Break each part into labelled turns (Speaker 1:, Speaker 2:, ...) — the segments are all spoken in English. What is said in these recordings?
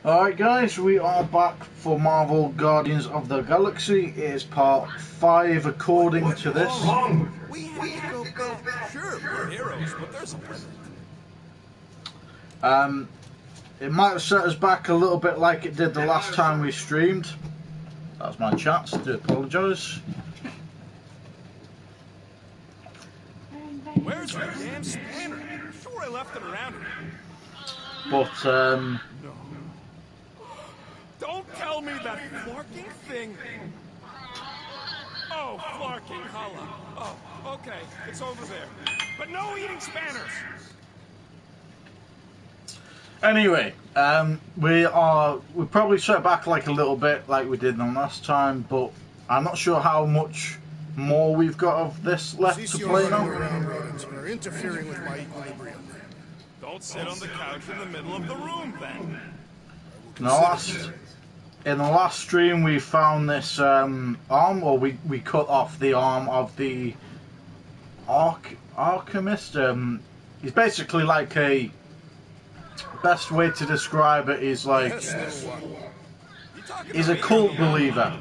Speaker 1: Alright guys, we are back for Marvel Guardians of the Galaxy. It is part 5 according to this.
Speaker 2: We have to go back. Sure, we're heroes, but there's a limit.
Speaker 1: It might have set us back a little bit like it did the last time we streamed. That's my chat, so I do apologise.
Speaker 2: Where's my damn spanner? I'm sure I left it around here.
Speaker 1: But,
Speaker 2: No. Don't tell me that flarking thing. Oh, flarking holla. Oh, okay, it's over there. But no eating spanners.
Speaker 1: anyway, we probably set back like a little bit like we did the last time, but I'm not sure how much more we've got of this left to play now.
Speaker 3: Are interfering with my equilibrium.
Speaker 2: Don't sit on the couch in the middle of the room, then.
Speaker 1: In the last stream, we found this arm, or we cut off the arm of the alchemist. He's basically like a. Best way to describe it is like he's a cult believer.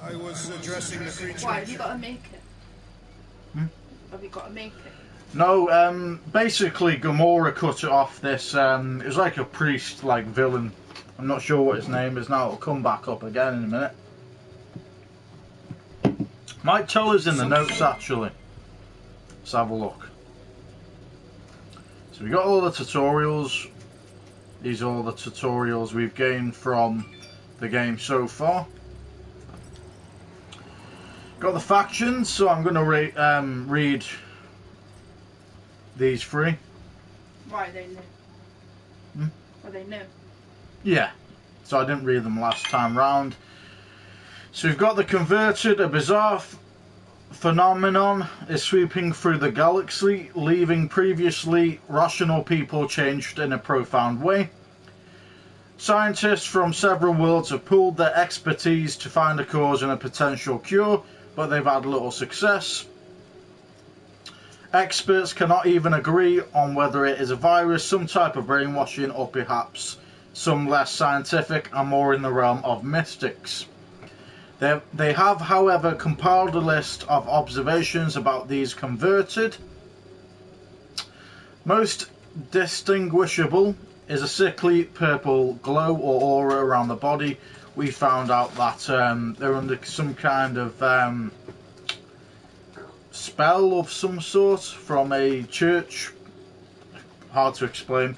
Speaker 3: I was addressing the creature.
Speaker 4: Why have you got to make it? Have you got to make it?
Speaker 1: No, basically Gamora cut it off. This it was like a priest, like villain. I'm not sure what his name is now. It'll come back up again in a minute. Might tell us in the notes actually. Let's have a look. So we got all the tutorials. These are all the tutorials we've gained from the game so far. Got the factions, so I'm going to read these three.
Speaker 4: Why are they new? Are they new?
Speaker 1: Yeah, so I didn't read them last time round. So we've got the Converted, a bizarre phenomenon is sweeping through the galaxy, leaving previously rational people changed in a profound way. Scientists from several worlds have pooled their expertise to find a cause and a potential cure, but they've had little success. Experts cannot even agree on whether it is a virus, some type of brainwashing, or perhaps some less scientific and more in the realm of mystics. They have, however, compiled a list of observations about these Converted. Most distinguishable is a sickly purple glow or aura around the body. We found out that they're under some kind of spell of some sort from a church. Hard to explain.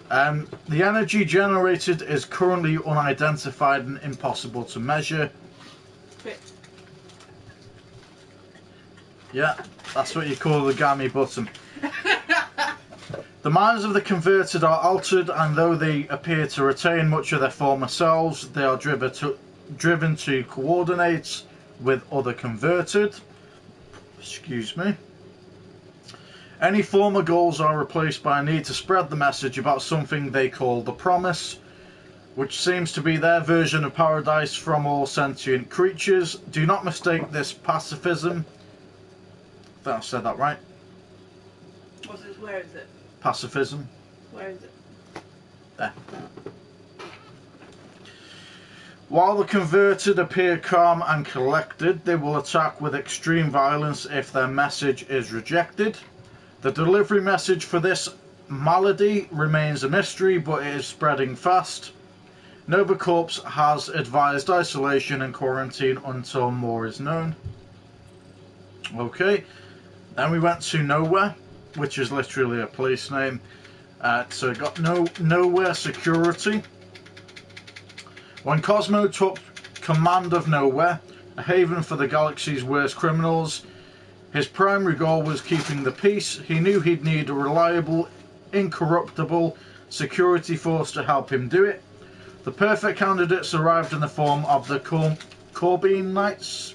Speaker 1: The energy generated is currently unidentified and impossible to measure. Yeah, that's what you call the gammy button. The minds of the Converted are altered, and though they appear to retain much of their former selves, they are driven to coordinate with other Converted. Excuse me. Any former goals are replaced by a need to spread the message about something they call the Promise, which seems to be their version of paradise from all sentient creatures. Do not mistake this pacifism. I think I said that right.
Speaker 4: Where is it?
Speaker 1: Pacifism.
Speaker 4: Where is it?
Speaker 1: There. While the Converted appear calm and collected, they will attack with extreme violence if their message is rejected. The delivery message for this malady remains a mystery, but it is spreading fast. Nova Corps has advised isolation and quarantine until more is known. Okay, then we went to Nowhere, which is literally a place name. So we got Nowhere Security. When Cosmo took command of Nowhere, a haven for the galaxy's worst criminals, his primary goal was keeping the peace. He knew he'd need a reliable, incorruptible security force to help him do it. The perfect candidates arrived in the form of the Corbinites.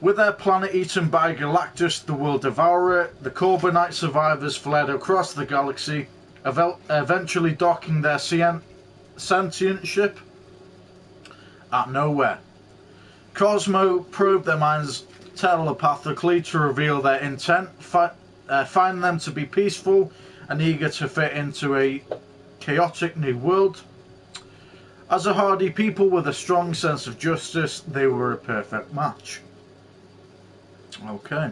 Speaker 1: With their planet eaten by Galactus, the World Devourer, the Corbinite survivors fled across the galaxy, eventually docking their sentient ship at Nowhere. Cosmo probed their minds telepathically to reveal their intent, find them to be peaceful and eager to fit into a chaotic new world. As a hardy people with a strong sense of justice, they were a perfect match. Okay.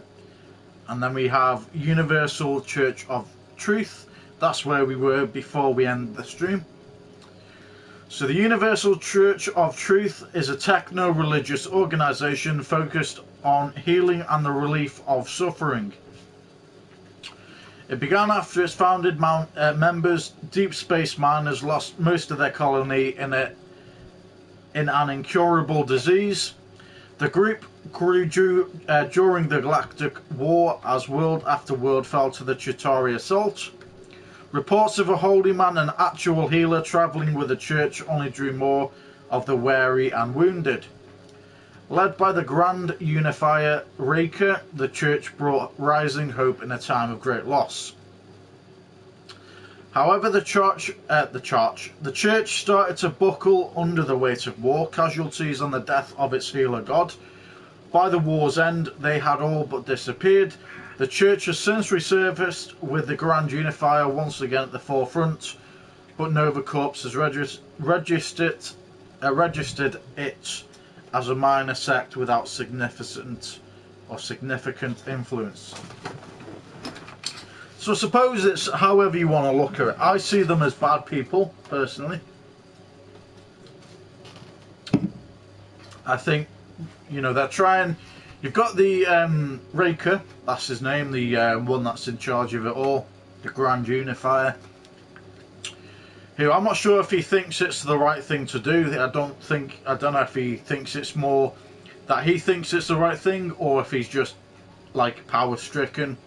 Speaker 1: And then we have Universal Church of Truth. That's where we were before we end the stream. So the Universal Church of Truth is a techno-religious organisation focused on healing and the relief of suffering. It began after its founded members, deep space miners, lost most of their colony in an incurable disease. The group grew during the Galactic War as world after world fell to the Chitauri assault. Reports of a holy man and actual healer travelling with the church only drew more of the weary and wounded. Led by the Grand Unifier Raker, the church brought rising hope in a time of great loss. However, the church started to buckle under the weight of war casualties and the death of its healer god. By the war's end, they had all but disappeared. The church has since resurfaced with the Grand Unifier once again at the forefront, but Nova Corps has registered it as a minor sect without significant influence. So I suppose it's however you want to look at it. I see them as bad people, personally. I think, you know, they're trying... You've got the Raker, that's his name, the one that's in charge of it all, the Grand Unifier, who I'm not sure if he thinks it's the right thing to do. I don't know if he thinks it's more that he thinks it's the right thing, or if he's just like power stricken.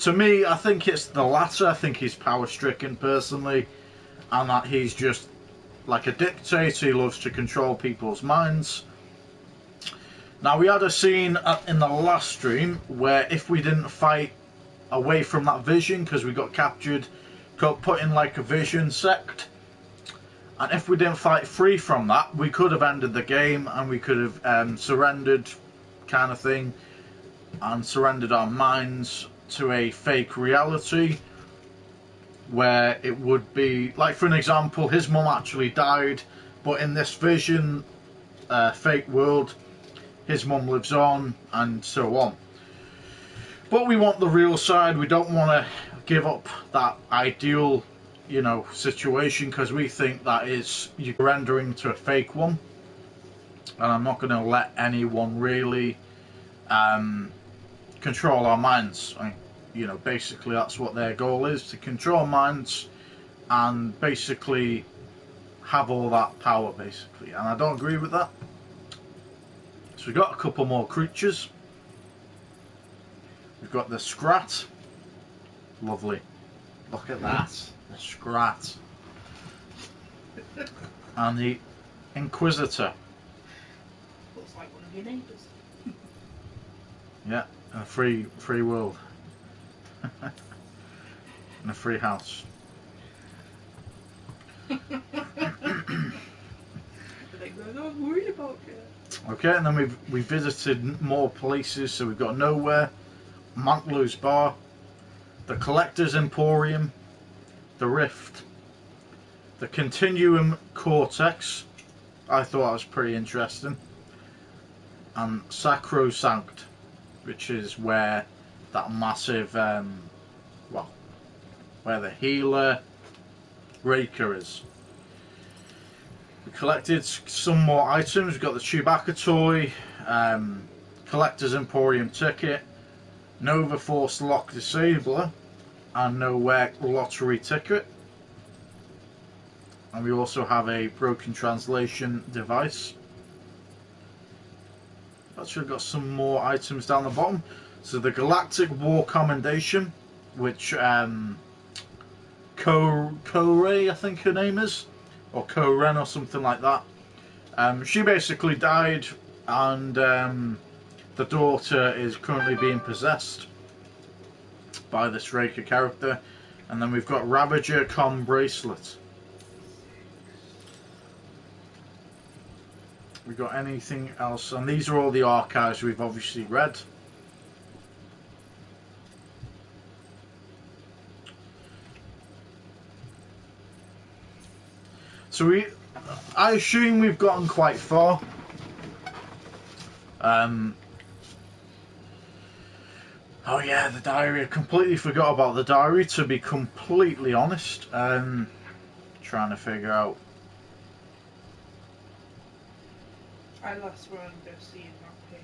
Speaker 1: To me, I think it's the latter. I think he's power stricken personally, and that he's just like a dictator. He loves to control people's minds. Now, we had a scene in the last stream where if we didn't fight away from that vision, because we got captured, got put in like a vision sect, and if we didn't fight free from that, we could have ended the game and we could have surrendered, kind of thing, and surrendered our minds to a fake reality where it would be, like for an example, his mum actually died, but in this vision fake world, his mum lives on, and so on. But we want the real side. We don't want to give up that ideal, you know, situation, because we think that is you're rendering to a fake one. And I'm not going to let anyone really control our minds. You know, basically that's what their goal is, to control minds and basically have all that power, basically. And I don't agree with that. So we've got a couple more creatures. We've got the Scrat. Lovely. Look at that. The Scrat. And the Inquisitor.
Speaker 4: Looks like one of your neighbours.
Speaker 1: Yeah, and a free world. And a free house.
Speaker 4: I'm worried about you.
Speaker 1: Okay, and then we've visited more places. So we've got Nowhere, Mantlo's Bar, the Collector's Emporium, the Rift, the Continuum Cortex. I thought that was pretty interesting. And Sacrosanct, which is where that massive, well, where the healer Raker is. We collected some more items. We've got the Chewbacca toy, Collector's Emporium ticket, Nova Force Lock Disabler, and Nowhere Lottery ticket. And we also have a broken translation device. Actually, got some more items down the bottom. So the Galactic War Commendation, which Ko-Ray, I think her name is, or Ko-Ren or something like that. She basically died, and the daughter is currently being possessed by this Raker character. And then we've got Ravager Com Bracelet. We got anything else? And these are all the archives we've obviously read. So I assume we've gotten quite far. Oh yeah, the diary. I completely forgot about the diary, to be completely honest. Trying to figure out.
Speaker 4: I lost one to see in that page.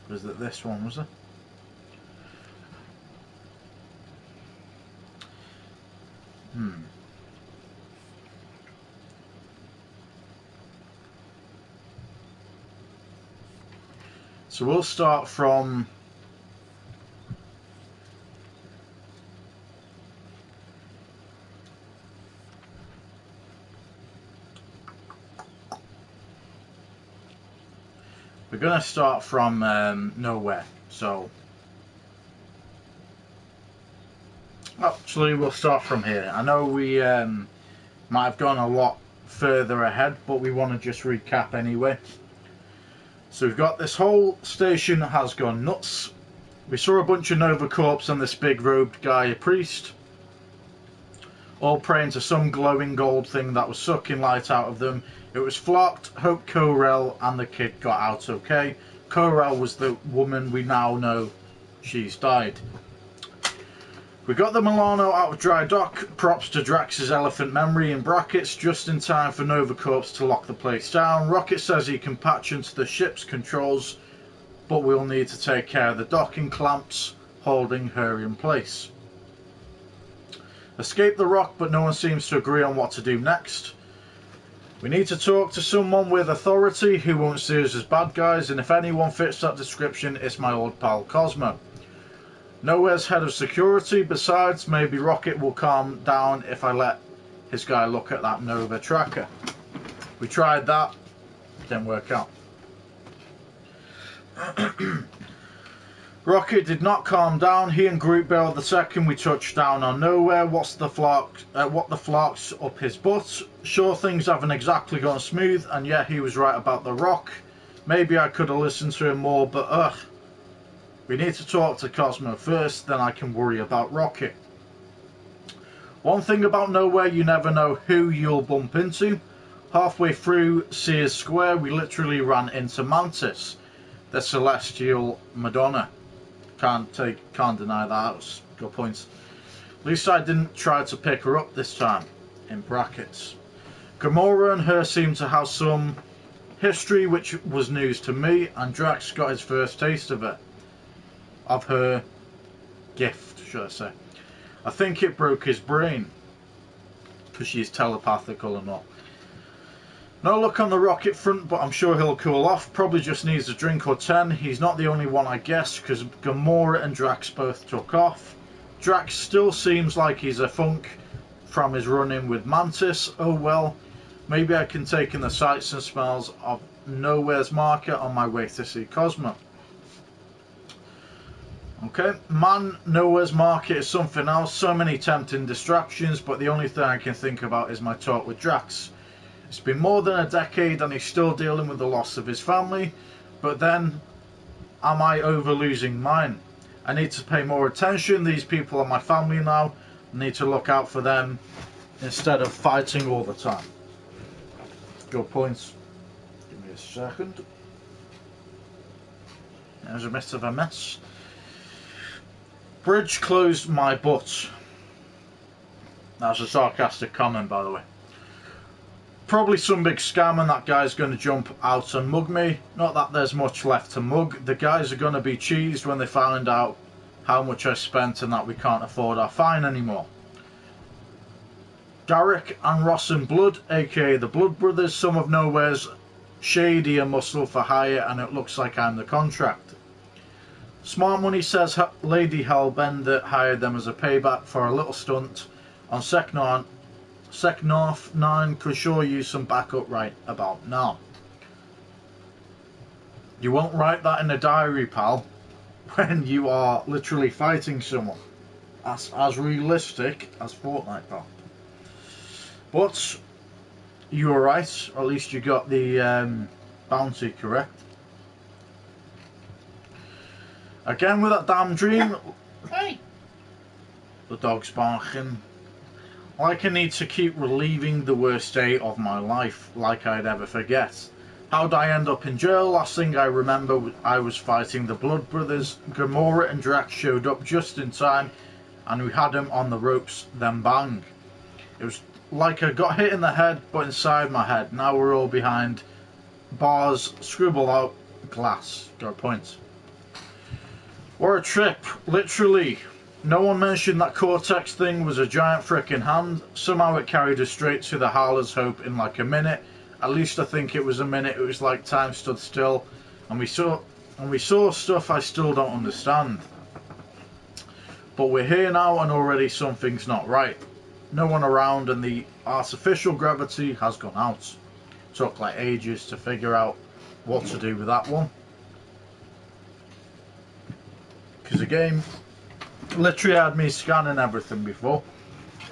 Speaker 1: Was it this one, was it? So we'll start from we're going to start from nowhere. So actually we'll start from here. I know we might have gone a lot further ahead, but we want to just recap anyway. So we've got this whole station that has gone nuts. We saw a bunch of Nova Corps and this big robed guy, a priest, all praying to some glowing gold thing that was sucking light out of them. It was Flocked, Hope Corell, and the kid got out okay. Corell was the woman we now know she's died. We got the Milano out of dry dock, props to Drax's elephant memory in brackets, just in time for Nova Corps to lock the place down. Rocket says he can patch into the ship's controls, but we'll need to take care of the docking clamps holding her in place. Escape the rock, but no one seems to agree on what to do next. We need to talk to someone with authority who won't see us as bad guys, and if anyone fits that description, it's my old pal Cosmo. Nowhere's head of security. Besides, maybe Rocket will calm down if I let his guy look at that Nova tracker. We tried that, didn't work out. Rocket did not calm down. He and Groot bailed the second we touched down on Nowhere. What the flocks up his butt. Sure, things haven't exactly gone smooth, and yeah, he was right about the rock. Maybe I could have listened to him more, but ugh. We need to talk to Cosmo first, then I can worry about Rocket. One thing about Nowhere, you never know who you'll bump into. Halfway through Sears Square, we literally ran into Mantis, the celestial Madonna. Can't deny that. That's a good point. At least I didn't try to pick her up this time, in brackets. Gamora and her seem to have some history, which was news to me, and Drax got his first taste of it. Of her gift, should I say. I think it broke his brain, because she's telepathical and all. No luck on the Rocket front, but I'm sure he'll cool off. Probably just needs a drink or 10. He's not the only one, I guess, because Gamora and Drax both took off. Drax still seems like he's a funk from his run-in with Mantis. Oh well, maybe I can take in the sights and smells of Nowhere's market on my way to see Cosmo. Okay, Nowhere's market is something else. So many tempting distractions, but the only thing I can think about is my talk with Drax. It's been more than a decade and he's still dealing with the loss of his family, but then, am I over losing mine? I need to pay more attention. These people are my family now. I need to look out for them instead of fighting all the time. Good points. Give me a second. There's a bit of a mess. Bridge closed my butt. That's a sarcastic comment, by the way. Probably some big scam and that guy's going to jump out and mug me. Not that there's much left to mug. The guys are going to be cheesed when they find out how much I spent and that we can't afford our fine anymore. Garrick and Ross and Blood, aka the Blood Brothers, some of Nowhere's shady and muscle for hire, and it looks like I'm the contract. Smart Money says Lady Hellbender hired them as a payback for a little stunt on Secnorf 9 could sure use some backup right about now. You won't write that in a diary, pal, when you are literally fighting someone. That's as realistic as Fortnite, pal. But you were right, or at least you got the bounty correct. Again with that damn dream. Hey! The dog's barking. Like I need to keep reliving the worst day of my life, like I'd ever forget. How'd I end up in jail? Last thing I remember, I was fighting the Blood Brothers. Gamora and Drax showed up just in time, and we had him on the ropes, then bang. It was like I got hit in the head, but inside my head. Now we're all behind bars, scribbled out glass. Got a point. What a trip, literally. No one mentioned that Cortex thing was a giant frickin' hand. Somehow it carried us straight to the Harlow's Hope in like a minute. At least I think it was a minute. It was like time stood still, and we saw stuff I still don't understand. But we're here now, and already something's not right. No one around, and the artificial gravity has gone out. Took like ages to figure out what to do with that one, because the game literally had me scanning everything before,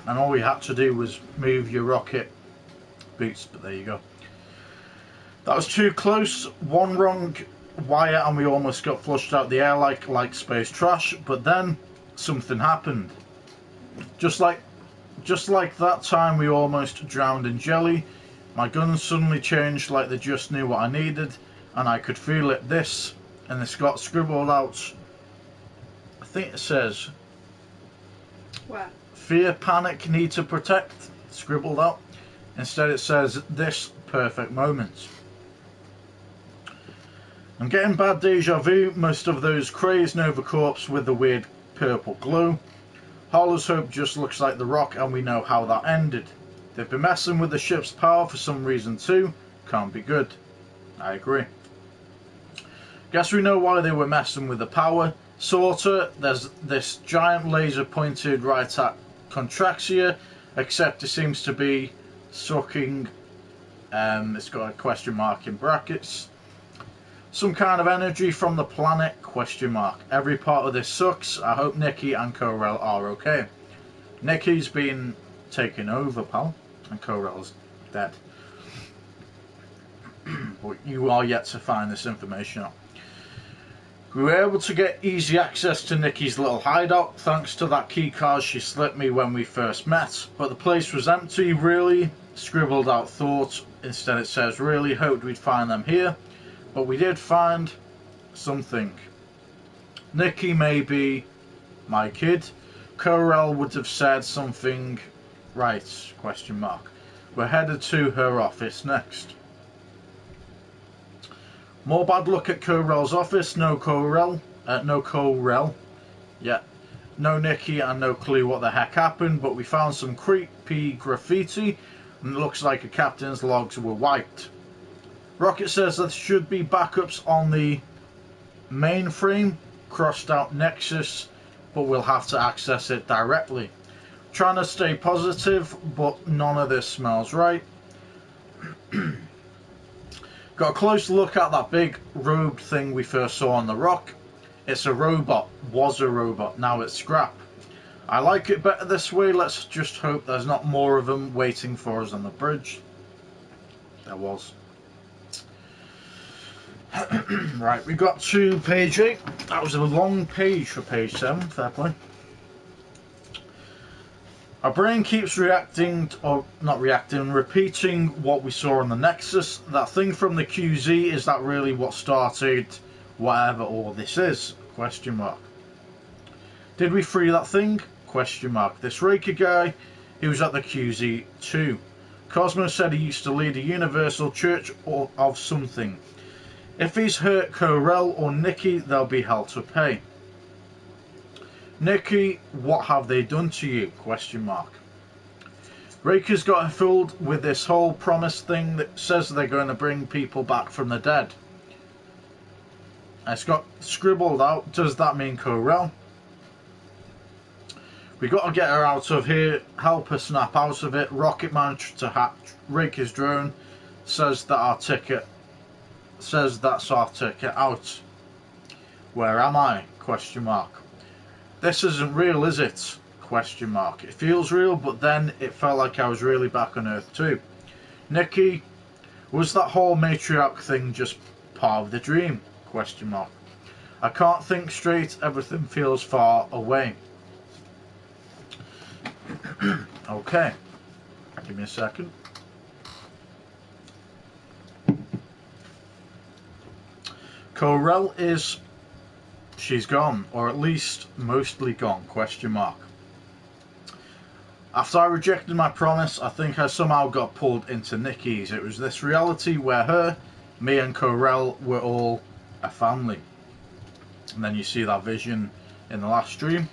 Speaker 1: and all we had to do was move your rocket boots. But there you go. That was too close. One wrong wire and we almost got flushed out the air like space trash. But then something happened. Just like that time we almost drowned in jelly. My guns suddenly changed, like they just knew what I needed, and I could feel it. This, and it's got scribbled out. I think it says,
Speaker 4: Where?
Speaker 1: fear, panic, need to protect, scribbled out. Instead it says, this perfect moment. I'm getting bad deja vu. Most of those crazed Nova Corps with the weird purple glow. Harlow's Hope just looks like the Rock, and we know how that ended. They've been messing with the ship's power for some reason too. Can't be good. I agree. Guess we know why they were messing with the power. Sorta. There's this giant laser pointed right at Contraxia, except it seems to be sucking. It's got a question mark in brackets. Some kind of energy from the planet, question mark. Every part of this sucks. I hope Nikki and Ko-Rel are okay. Nikki's been taken over, pal, and Ko-Rel's dead. But you are yet to find this information out. We were able to get easy access to Nikki's little hideout thanks to that key card she slipped me when we first met. But the place was empty, really. Scribbled out thought. Instead it says, really hoped we'd find them here. But we did find something. Nikki may be my kid. Ko-Rel would have said something right, question mark. We're headed to her office next. More bad luck at Ko-Rel's office. No Ko-Rel. Yeah. No Nikki and no clue what the heck happened, but we found some creepy graffiti and it looks like a captain's logs were wiped. Rocket says there should be backups on the mainframe, crossed out Nexus, but we'll have to access it directly. Trying to stay positive, but none of this smells right. Got a close look at that big robed thing we first saw on the rock. It's a robot, was a robot, now it's scrap. I like it better this way. Let's just hope there's not more of them waiting for us on the bridge. There was. Right, we got to page 8. That was a long page for page 7, fair play. Our brain keeps repeating what we saw on the Nexus. That thing from the QZ, is that really what started whatever all this is? Question mark. Did we free that thing? Question mark. This Raker guy, he was at the QZ too. Cosmo said he used to lead a universal church of something. If he's hurt Ko-Rel or Nikki, they'll be hell to pay. Nikki, what have they done to you? Question mark. Raker's got fooled with this whole promise thing that says they're going to bring people back from the dead. It's got scribbled out. Does that mean Ko-Rel? We got to get her out of here. Help her snap out of it. Rocket Man to hack Raker's drone. Says that's our ticket out. Where am I? Question mark. This isn't real, is it? Question mark. It feels real, but then it felt like I was really back on Earth too. Nikki, was that whole matriarch thing just part of the dream? Question mark. I can't think straight. Everything feels far away. Okay. Give me a second. Corel she's gone, or at least mostly gone, question mark. After I rejected my promise, I think I somehow got pulled into Nikki's. It was this reality where me and Corel were all a family. And then you see that vision in the last stream.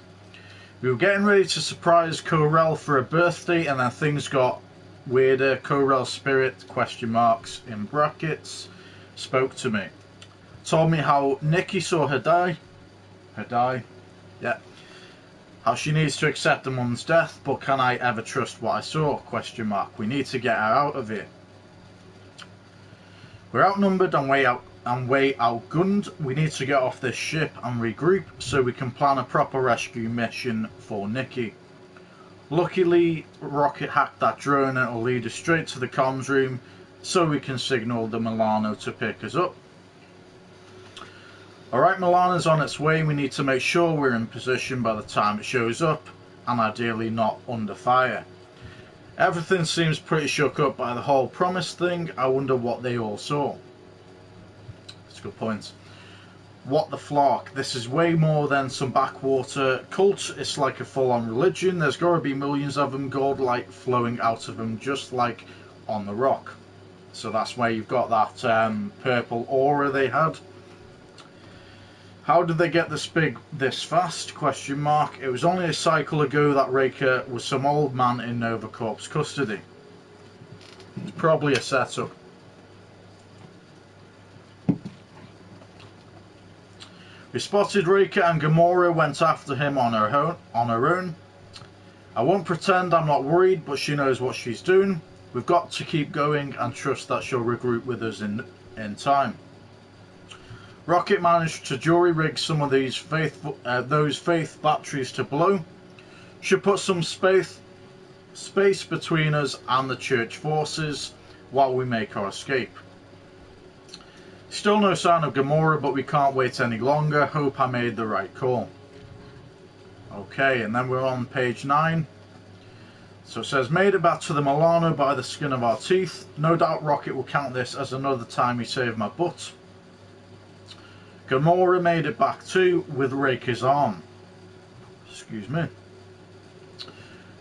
Speaker 1: We were getting ready to surprise Corel for her birthday, and then things got weirder. Corel's spirit, question marks in brackets, spoke to me. Told me how Nikki saw her die. Yeah. How she needs to accept her mum's death, but can I ever trust what I saw? Question mark. We need to get her out of here. We're outnumbered and way outgunned. We need to get off this ship and regroup so we can plan a proper rescue mission for Nikki. Luckily, Rocket hacked that drone and it'll lead us straight to the comms room so we can signal the Milano to pick us up. Alright, Milano's on its way. We need to make sure we're in position by the time it shows up, and ideally not under fire. Everything seems pretty shook up by the whole promise thing. I wonder what they all saw. That's a good point. What the flock? This is way more than some backwater cult. It's like a full-on religion. There's got to be millions of them, gold light flowing out of them, just like on the rock. So that's where you've got that purple aura they had. How did they get this big this fast? Question mark. It was only a cycle ago that Raker was some old man in Nova Corp's custody. It's probably a setup. We spotted Raker and Gamora went after him on her own. I won't pretend I'm not worried, but she knows what she's doing. We've got to keep going and trust that she'll regroup with us in time. Rocket managed to jury-rig some of these those faith batteries to blow. Should put some space between us and the church forces while we make our escape. Still no sign of Gamora, but we can't wait any longer. Hope I made the right call. Okay, and then we're on page 9. So it says, made it back to the Milano by the skin of our teeth. No doubt Rocket will count this as another time he saved my butt. Gamora made it back too, with Raker's arm. Excuse me.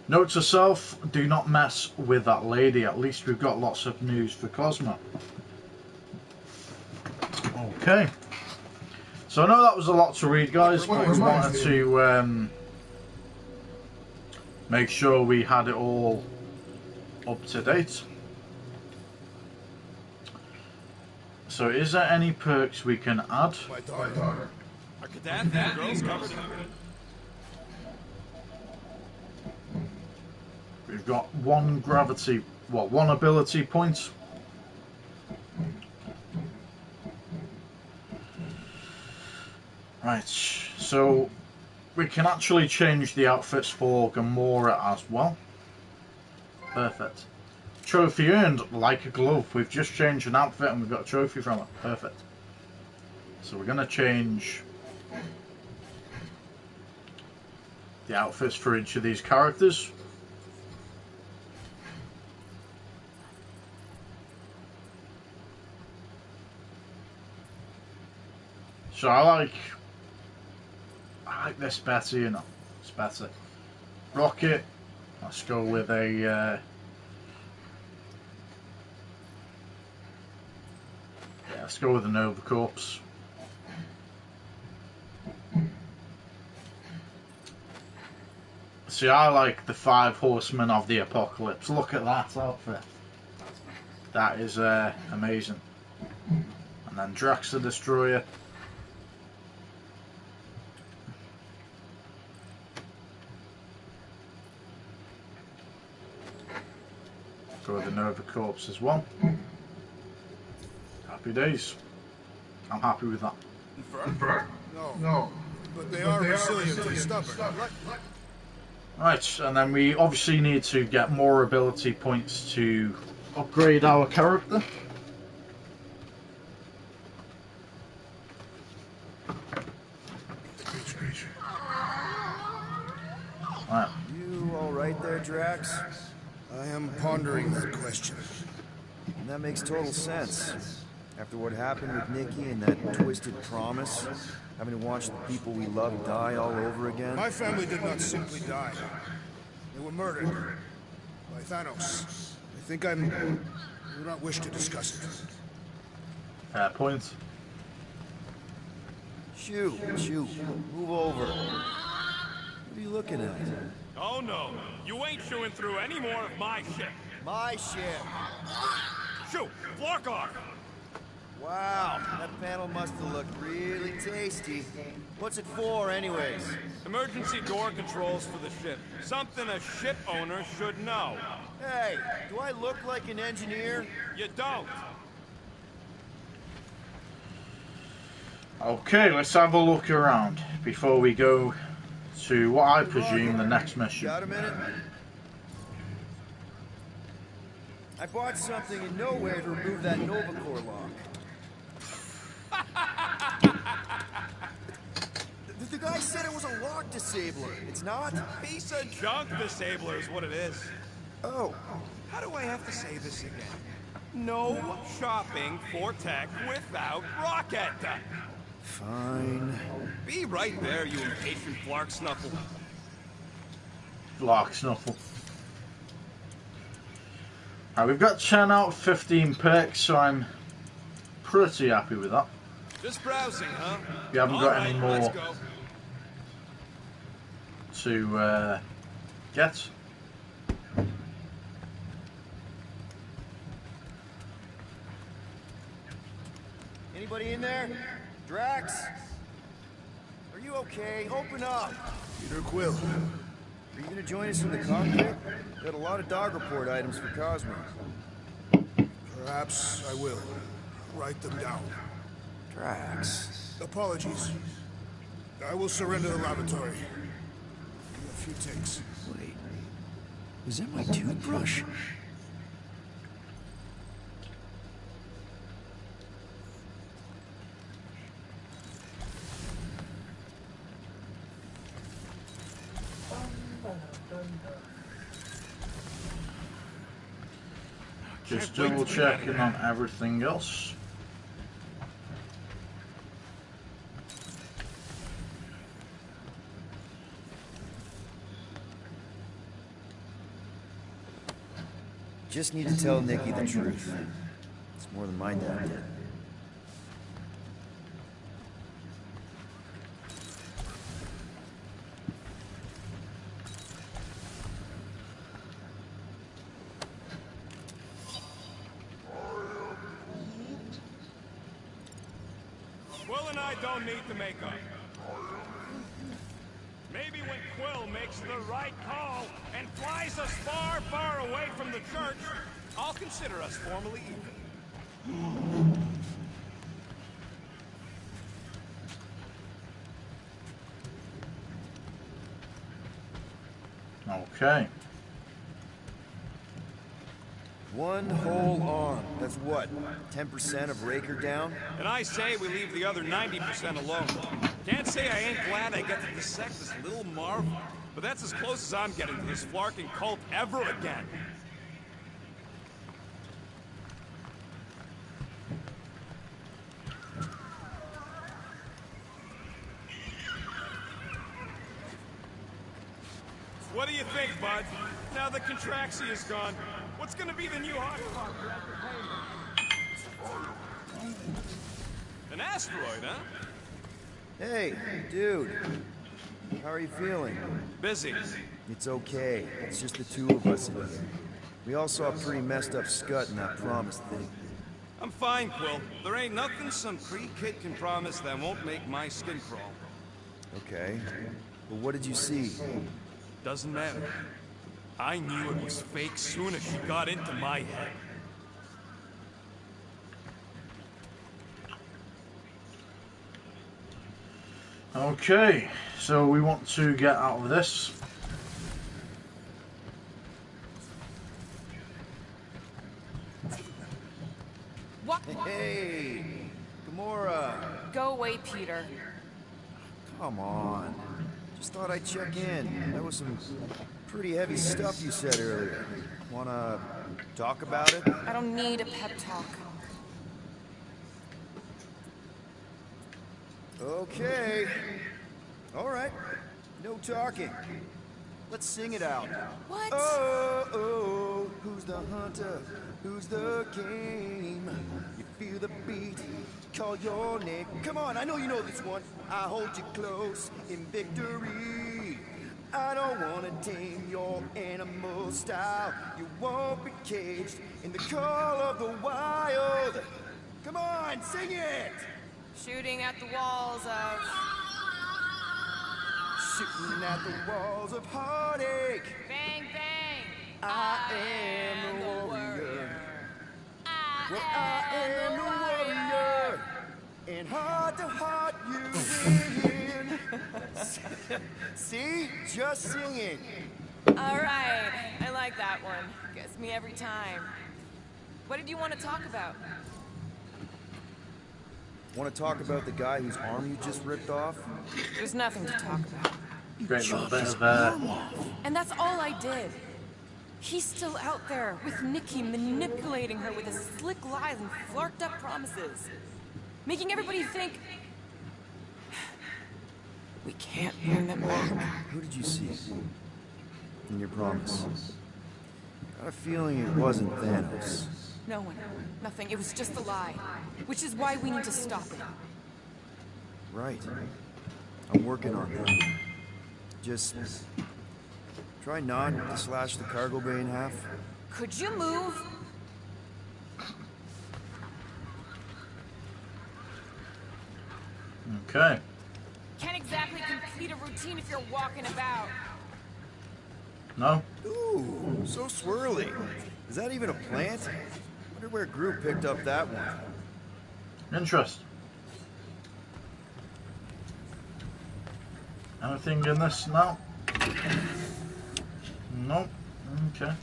Speaker 1: Note to self, do not mess with that lady. At least we've got lots of news for Cosmo. Okay. So I know that was a lot to read, guys, but we wanted to make sure we had it all up to date. So is there any perks we can add?
Speaker 3: My daughter.
Speaker 2: Our cadet, that girl's covered.
Speaker 1: We've got one ability point. Right, so we can actually change the outfits for Gamora as well. Perfect. Trophy earned, like a glove. We've just changed an outfit and we've got a trophy from it. Perfect. So we're going to change the outfits for each of these characters. So I like this better, you know. It's better. Rocket. Let's go with a yeah, let's go with the Nova Corps. See, I like the 5 Horsemen of the Apocalypse. Look at that outfit. That is amazing. And then Drax the Destroyer. Go with the Nova Corps as well. Happy days. I'm happy with that.
Speaker 3: No. But they are resilient and stubborn.
Speaker 1: Right, and then we obviously need to get more ability points to upgrade our character.
Speaker 3: Right.
Speaker 5: You all right there, Drax?
Speaker 3: I am pondering that question.
Speaker 5: And that makes total sense. After what happened with Nikki and that twisted promise, having to watch the people we love die all over again.
Speaker 3: My family did not simply die. They were murdered by Thanos. I think I do not wish to discuss it.
Speaker 1: Fair point.
Speaker 5: Shoot. Move over. What are you looking at?
Speaker 2: Oh no, you ain't chewing through any more of my shit.
Speaker 5: My ship.
Speaker 2: Shoot, Flark off.
Speaker 5: Wow, that panel must have looked really tasty. What's it for, anyways?
Speaker 2: Emergency door controls for the ship. Something a ship owner should know.
Speaker 5: Hey, do I look like an engineer?
Speaker 2: You don't.
Speaker 1: Okay, let's have a look around before we go to what I presume the next mission.
Speaker 5: Got a minute? I bought something in nowhere to remove that Nova Core lock. The guy said it was a lock disabler. It's not?
Speaker 2: Piece of junk disabler is what it is.
Speaker 5: Oh.
Speaker 2: How do I have to say this again? No shopping for tech without Rocket.
Speaker 5: Fine.
Speaker 2: Be right there, you impatient Flark Snuffle.
Speaker 1: Flark Snuffle. We've got 10 out of 15 perks, so I'm pretty happy with that.
Speaker 2: Just browsing, huh?
Speaker 1: We haven't got any more
Speaker 2: let's go.
Speaker 1: to get.
Speaker 5: Anybody in there? Drax? Are you okay? Open up!
Speaker 3: Peter Quill.
Speaker 5: Are you gonna join us in the cockpit? Got a lot of dog report items for Cosmo.
Speaker 3: Perhaps I will. Write them down.
Speaker 5: Drax.
Speaker 3: Apologies. I will surrender the laboratory. A few takes.
Speaker 5: Wait. Was that my toothbrush?
Speaker 1: Just double checking on everything else.
Speaker 5: Just need to tell Nikki the truth. It's more than my dad did.
Speaker 2: Quill and I don't need to make up. Maybe when Quill makes the right call and flies us far, far away from the church, I'll consider us formally even.
Speaker 1: Okay.
Speaker 5: One whole arm. That's what? 10% of Raker down?
Speaker 2: And I say we leave the other 90% alone. Can't say I ain't glad I get to dissect this little marvel, but that's as close as I'm getting to this flarking cult ever again. What do you think, bud? Now that Contraxi is gone, what's gonna be the new hotspot for entertainment? An asteroid, huh?
Speaker 5: Hey, dude. How are you feeling?
Speaker 2: Busy.
Speaker 5: It's okay. It's just the two of us in here. We all saw a pretty messed up scut in that promise thing.
Speaker 2: I'm fine, Quill. There ain't nothing some Kree kid can promise that won't make my skin crawl.
Speaker 5: Okay. But what did you see?
Speaker 2: Doesn't matter. I knew it was fake soon as she got into my head.
Speaker 1: Okay, so we want to get out of this.
Speaker 6: What?
Speaker 5: Hey! Gamora!
Speaker 6: Go away, Peter.
Speaker 5: Come on. Just thought I'd check in. That was some pretty heavy stuff you said earlier. Wanna talk about it?
Speaker 6: I don't need a pep talk.
Speaker 5: Okay. All right. No talking. Let's sing it out.
Speaker 6: What?
Speaker 5: Oh, oh, who's the hunter? Who's the game? You feel the beat, call your name. Come on, I know you know this one. I hold you close in victory. I don't wanna tame your animal style. You won't be caged in the call of the wild. Come on, sing it!
Speaker 6: Shooting at the walls of...
Speaker 5: Shooting at the walls of heartache.
Speaker 6: Bang, bang!
Speaker 5: I am the warrior. Well,
Speaker 6: I am the warrior!
Speaker 5: And heart to heart you win. See? Just singing.
Speaker 6: Alright, I like that one. Gets me every time. What did you want to talk about?
Speaker 5: Want to talk about the guy whose arm you just ripped off?
Speaker 6: There's nothing to talk about.
Speaker 1: Great little bit of
Speaker 6: And that's all I did. He's still out there with Nikki, manipulating her with his slick lies and flarked up promises. Making everybody think... we can't win them back.
Speaker 5: Who did you see? In your promise? Got a feeling it wasn't Thanos.
Speaker 6: No one. Nothing. It was just a lie. Which is why we need to stop it.
Speaker 5: Right. I'm working on that. Just try not to slash the cargo bay in half.
Speaker 6: Could you move?
Speaker 1: Okay.
Speaker 6: Can't exactly complete a routine if you're walking about.
Speaker 1: No?
Speaker 5: Ooh, so swirly. Is that even a plant? Wonder where Groot picked up that one.
Speaker 1: Interest. Anything in this now? Nope. Okay.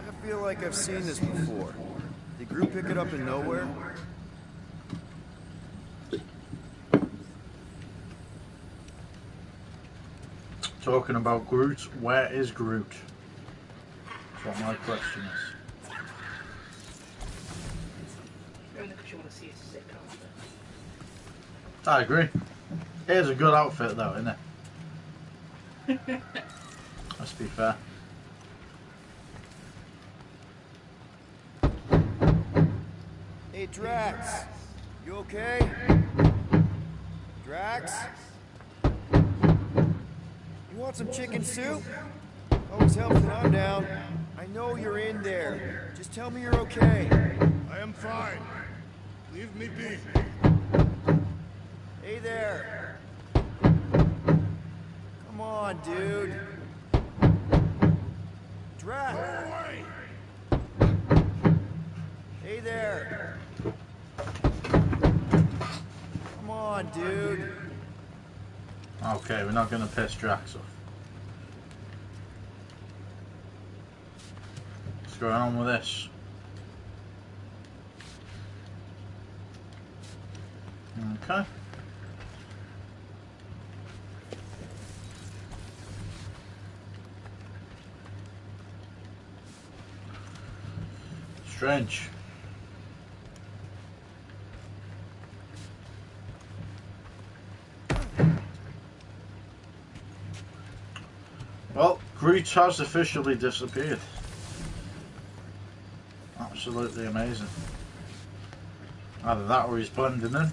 Speaker 5: I feel like I've seen this before. Did Groot pick it up in nowhere?
Speaker 1: Talking about Groot, where is Groot? That's what my question is.
Speaker 4: Only because you want to see his sick outfit.
Speaker 1: I agree. It is a good outfit though, isn't it? Let's be fair.
Speaker 5: Hey, Drax. You okay? Drax? You want some chicken soup? Always helps when I'm down. I know you're in there. Just tell me you're okay.
Speaker 3: I am fine. Leave me be.
Speaker 5: Hey there. Come on, dude. Drax.
Speaker 3: Go away.
Speaker 5: Hey there. Come on, dude.
Speaker 1: Okay, we're not going to piss Drax off. What's going on with this? Okay. Strange. Well, Groot has officially disappeared. Absolutely amazing. Either that or he's blending in.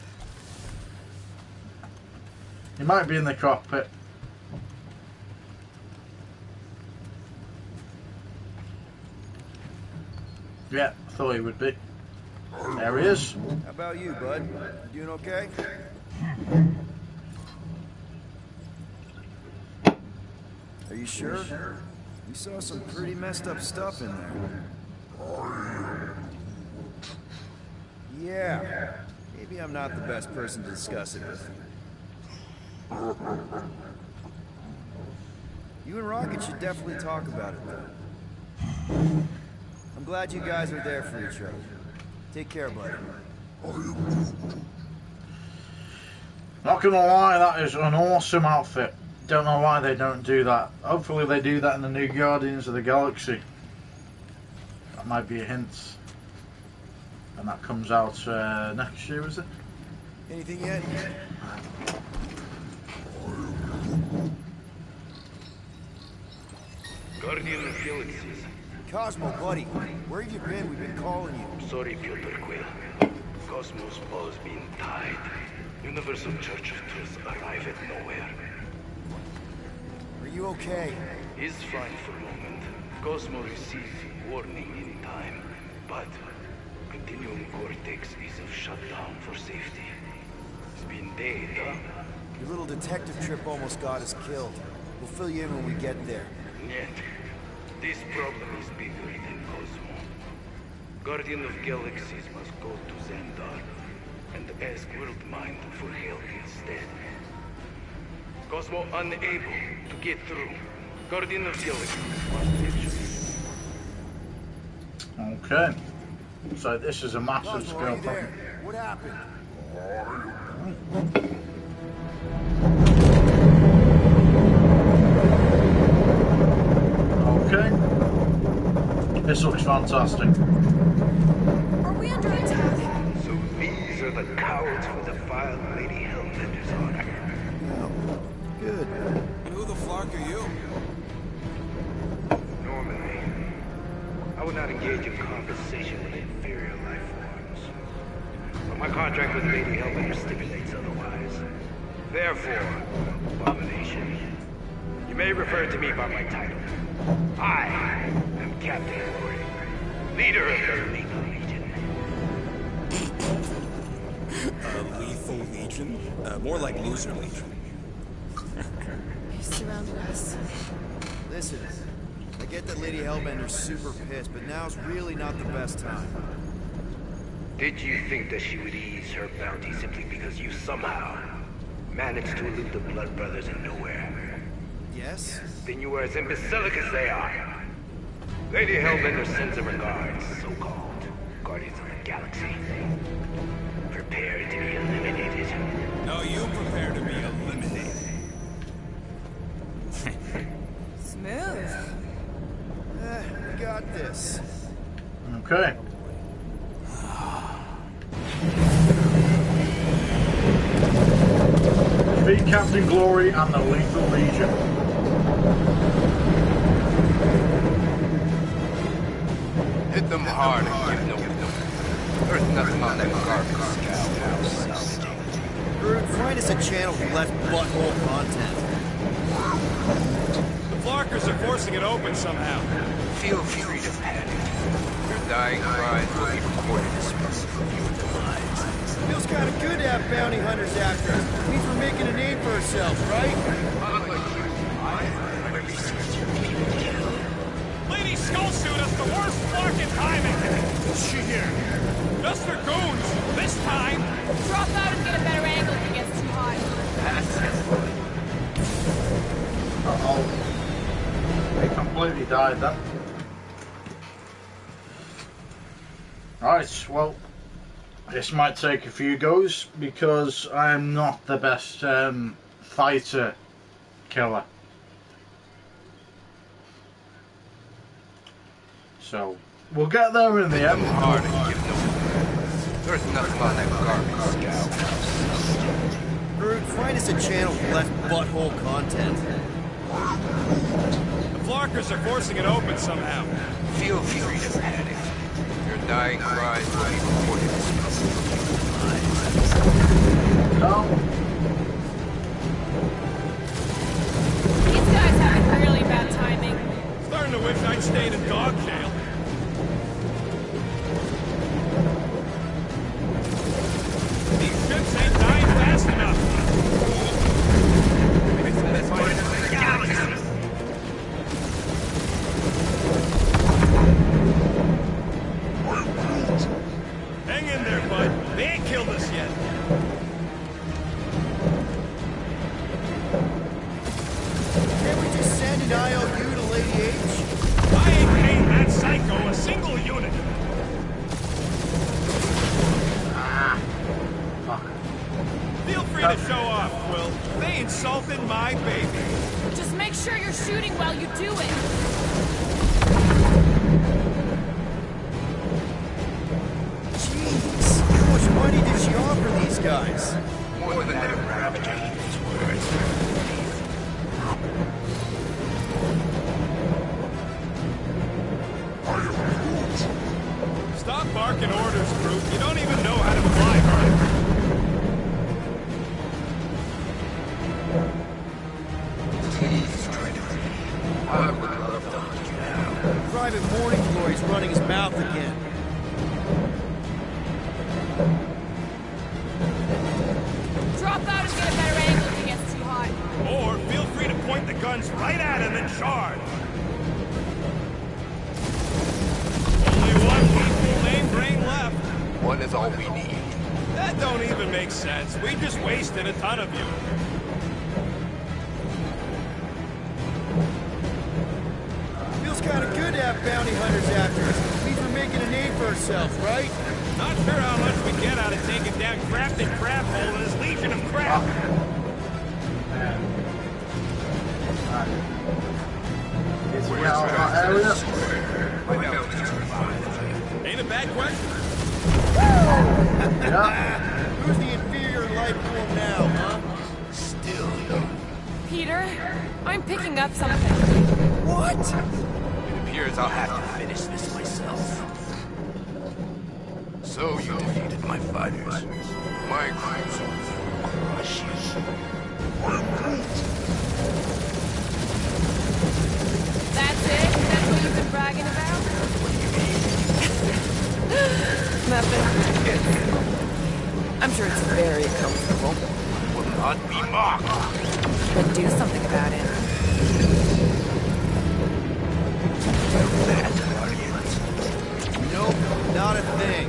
Speaker 1: He might be in the cockpit. Yeah, I thought he would be. There he is.
Speaker 5: How about you, bud? You doing okay? Are you sure? We saw some pretty messed up stuff in there. Yeah. Maybe I'm not the best person to discuss it with. You and Rocket should definitely talk about it, though. I'm glad you guys are there for each other. Take care, buddy.
Speaker 1: Not gonna lie, that is an awesome outfit. Don't know why they don't do that. Hopefully they do that in the new Guardians of the Galaxy. That might be a hint. And that comes out next year, is it?
Speaker 5: Anything yet?
Speaker 7: Guardian of Galaxies.
Speaker 5: Cosmo, buddy, where have you been? We've been calling you.
Speaker 7: Sorry, Piotr Quill. Cosmos ball's been tied. Universal Church of Truth arrive at nowhere.
Speaker 5: Are you okay?
Speaker 7: He's fine for a moment. Cosmo received warning in time, but Continuum Cortex is of shutdown for safety. It's been days, huh?
Speaker 5: Your little detective trip almost got us killed. We'll fill you in when we get there.
Speaker 7: Yet, this problem is bigger than Cosmo. Guardian of Galaxies must go to Xandar and ask Worldmind for help instead. Cosmo unable to get through. Guardian of Galaxies must issue.
Speaker 1: Okay. So this is a massive
Speaker 5: Cosmo, are
Speaker 1: scale
Speaker 5: you
Speaker 1: problem.
Speaker 5: there? What happened?
Speaker 1: Okay. This looks fantastic.
Speaker 6: Are we under attack?
Speaker 7: So these are the cowards who defiled Lady Hellbender's honor.
Speaker 5: Oh, good.
Speaker 2: And who the flock are you?
Speaker 7: Normally, I would not engage in conversation with inferior life forms. But my contract with Lady Hellbender stipulates otherwise. Therefore, Abomination, you may refer to me by my title. I am Captain Glory, leader of the Lethal Legion.
Speaker 2: Lethal Legion? More like Loser Legion.
Speaker 6: He surrounded us.
Speaker 5: Listen, I get that Lady Hellbender's super pissed, but now's really not the best time.
Speaker 7: Did you think that she would ease her bounty simply because you somehow managed to elude the Blood Brothers in nowhere?
Speaker 5: Yes?
Speaker 7: Then you were as imbecilic as they are. Lady Hellbender sends her regards, so-called Guardians of the Galaxy. Prepare to be eliminated.
Speaker 2: No, you prepare to be eliminated.
Speaker 6: Smooth.
Speaker 5: We got this.
Speaker 1: Okay. Defeat Captain Glory and the Lethal Legion.
Speaker 8: Hit them hard and give no. There's nothing on that garbage scout.
Speaker 5: Groot, find us a channel with less butthole content.
Speaker 2: The Flockers are forcing it open somehow.
Speaker 8: Feel free to panic. Your dying cries will be recorded as proof of your demise.
Speaker 5: Feels kind of good to have bounty hunters after us. Means we're making a name for ourselves, right?
Speaker 2: Lady Skullsuit has the worst fucking timing! What's she here? Just her goons! This time!
Speaker 6: Drop out and get a better angle if it gets too hot.
Speaker 1: Uh-oh. They completely died then. Right, well, this might take a few goes because I am not the best fighter killer. So, we'll get there in the end.
Speaker 8: Hard and give no. There's nothing on that garbage scout.
Speaker 5: Groot, find us a channel with less butthole content.
Speaker 2: The Flockers are forcing it open somehow.
Speaker 8: Feel free to panic. Your dying cries will be recorded as proof of your demise.
Speaker 1: No.
Speaker 6: These guys have really bad timing.
Speaker 2: Starting to wish I'd stayed in dog jail. These ships ain't dying fast enough. Hang in there, bud. They ain't killed us yet.
Speaker 5: Can't we just send an IOU to Lady H?
Speaker 2: I ain't paying that psycho a single unit.
Speaker 1: Fuck.
Speaker 2: Feel free to show off. insulted my baby.
Speaker 6: Just make sure you're shooting while you do it.
Speaker 5: Jeez, how much money did she offer these guys?
Speaker 8: More than that, Ravager, his words.
Speaker 2: Stop barking orders, Groot. You don't even know how to fly hard.
Speaker 8: Please try to free me. I would love to hunt you down.
Speaker 5: Private Morning Glory's running his mouth again.
Speaker 6: Drop out and get a better angle if it gets too hot.
Speaker 2: Or feel free to point the guns right at him and charge. Only one peaceful main brain left.
Speaker 8: One is all we need.
Speaker 2: That don't even make sense. We just wasted a ton of you.
Speaker 5: Feels kind of good to have bounty hunters after us. Means we're making a name for ourselves, right?
Speaker 2: Not sure how much we get out of taking down Crafted Crab Hole and his legion of crap.
Speaker 1: Is he out of that area?
Speaker 2: Ain't a bad question.
Speaker 1: Yeah.
Speaker 5: Who's the inferior life form now, huh?
Speaker 8: Still young.
Speaker 6: Peter, I'm picking up something.
Speaker 5: What?
Speaker 8: It appears I'll have to finish this myself. So you defeated my fighters. My cruiser will crush you.
Speaker 6: That's it? That's what you've been bragging about?
Speaker 8: What do you mean?
Speaker 6: Nothing. I'm sure it's very comfortable.
Speaker 8: Will not be mocked.
Speaker 6: Then do something about it.
Speaker 8: That, Guardians.
Speaker 5: Nope, not a thing.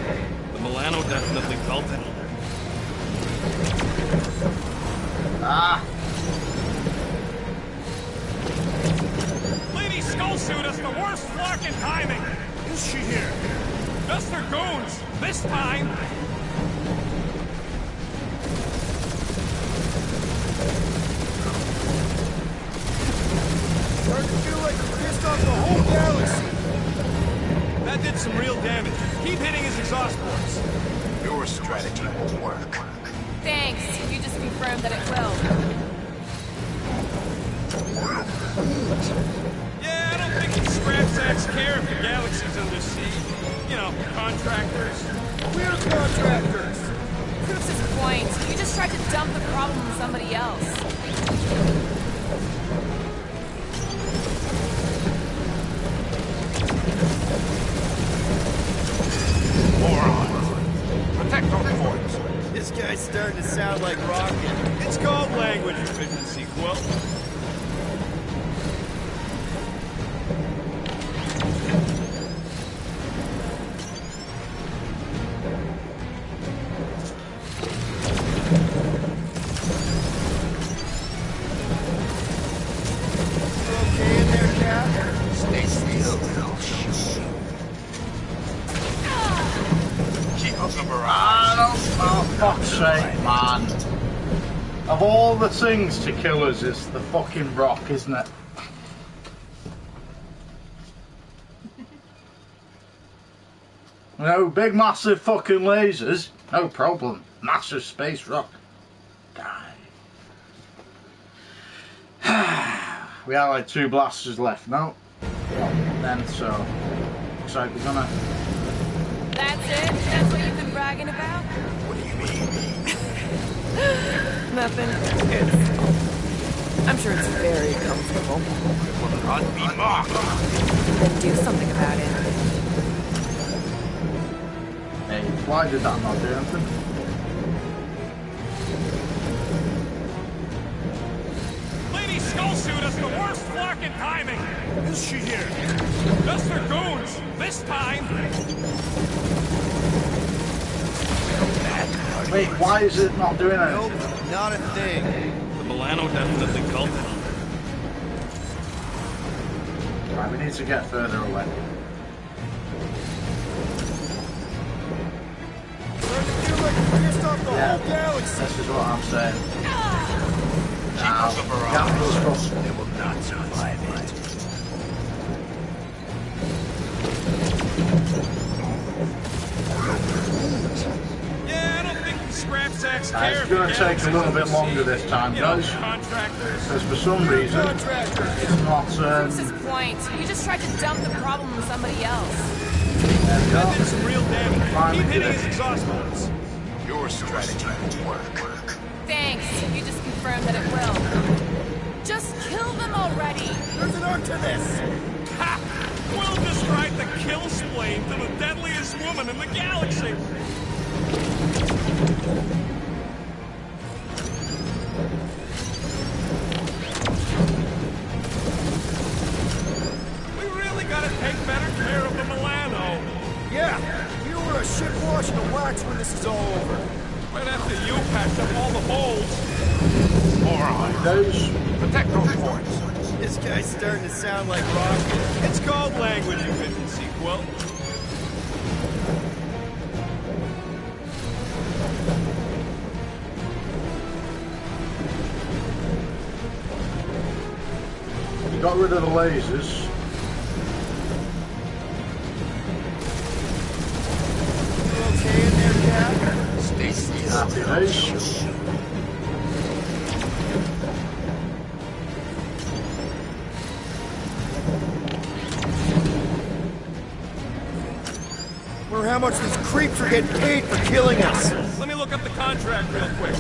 Speaker 2: The Milano definitely felt it.
Speaker 1: Ah.
Speaker 2: Lady Skullsuit has the worst flocking timing.
Speaker 3: Is she here?
Speaker 2: Just her goons. This time.
Speaker 5: Starting to feel like we pissed off the whole galaxy.
Speaker 2: That did some real damage. Keep hitting his exhaust ports.
Speaker 8: Your strategy won't work.
Speaker 6: Thanks. You just confirmed that it will.
Speaker 2: Yeah, I don't think the scrap sacks care if the galaxy's under siege. You know, contractors.
Speaker 5: We're contractors.
Speaker 6: Proves his point. You just tried to dump the problem on somebody else.
Speaker 8: Morons. Protect those ports.
Speaker 5: This guy's starting to sound like Rocket.
Speaker 2: It's called language efficiency, Quill.
Speaker 5: You okay in there, Cap?
Speaker 8: Stay still, and I'll shoot you. Keep up the barrage.
Speaker 1: Oh, fuck's sake, man. Of all the things to kill us, it's the fucking rock, isn't it? No, big massive fucking lasers, no problem. Massive space rock. Die. We have like 2 blasters left, no? Well, then so. Looks like we're gonna...
Speaker 6: That's it? That's what you've been bragging about?
Speaker 8: What do you mean?
Speaker 6: Nothing. I'm sure it's very comfortable.
Speaker 8: Will not be mocked.
Speaker 6: Then do something about it.
Speaker 1: Hey, why did that not do anything?
Speaker 2: Lady Skullsuit has the worst flocking timing.
Speaker 3: Is she here?
Speaker 2: Just her goons. This time.
Speaker 1: Wait, why is it not doing
Speaker 5: Nope,
Speaker 1: anything?
Speaker 5: not a thing.
Speaker 2: The Milano definitely felt it.
Speaker 1: Right, we need to get further away.
Speaker 5: Starting to feel like we pissed off the
Speaker 1: Yeah.
Speaker 5: whole galaxy.
Speaker 1: This is what I'm saying.
Speaker 8: Keepers of Mirage. They will not survive it.
Speaker 2: Yeah, I don't think the scrap sacks care.
Speaker 1: It's going to take a little bit longer this time, guys.
Speaker 2: Contractors.
Speaker 1: Because for some reason, it's not...
Speaker 6: What's his point? He just tried to dump the problem on somebody else.
Speaker 1: There we
Speaker 2: That
Speaker 1: go.
Speaker 2: did some real damage.
Speaker 1: Finally
Speaker 2: Keep
Speaker 1: did
Speaker 2: hitting
Speaker 1: it.
Speaker 2: his exhaust ports.
Speaker 8: Your strategy will work.
Speaker 6: Thanks. You just confirmed that it will. Just kill them already.
Speaker 5: There's an arc to this!
Speaker 2: Ha! We'll just ride the kill splane to the deadliest woman in the galaxy. We really gotta take better care of the Milano.
Speaker 5: Yeah, you were a ship washing the wax when this is all over.
Speaker 2: Right after you patched up all the holes.
Speaker 1: Those.
Speaker 8: Protect those points.
Speaker 5: This guy's starting to sound like Rocket.
Speaker 2: It's called language efficiency, Quill.
Speaker 1: You got rid of the lasers.
Speaker 5: You okay in there, Cap?
Speaker 8: Stay still.
Speaker 1: Happy days.
Speaker 5: Wonder how much these creeps are getting paid for killing us.
Speaker 2: Let me look up the contract real quick.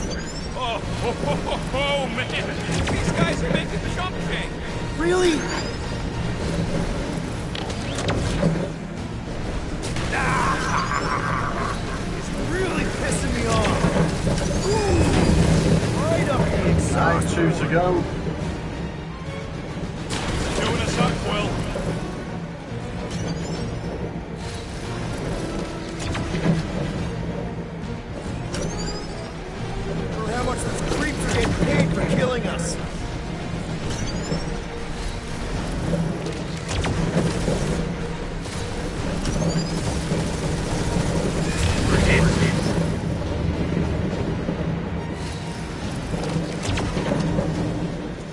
Speaker 2: Oh, man. These guys are making chump change.
Speaker 5: Really? It's really pissing me off. Ooh, right up the exhaust.
Speaker 1: 2 to go.
Speaker 2: Doing us up, Quill.
Speaker 5: Wonder how much these creeps are getting paid for killing us.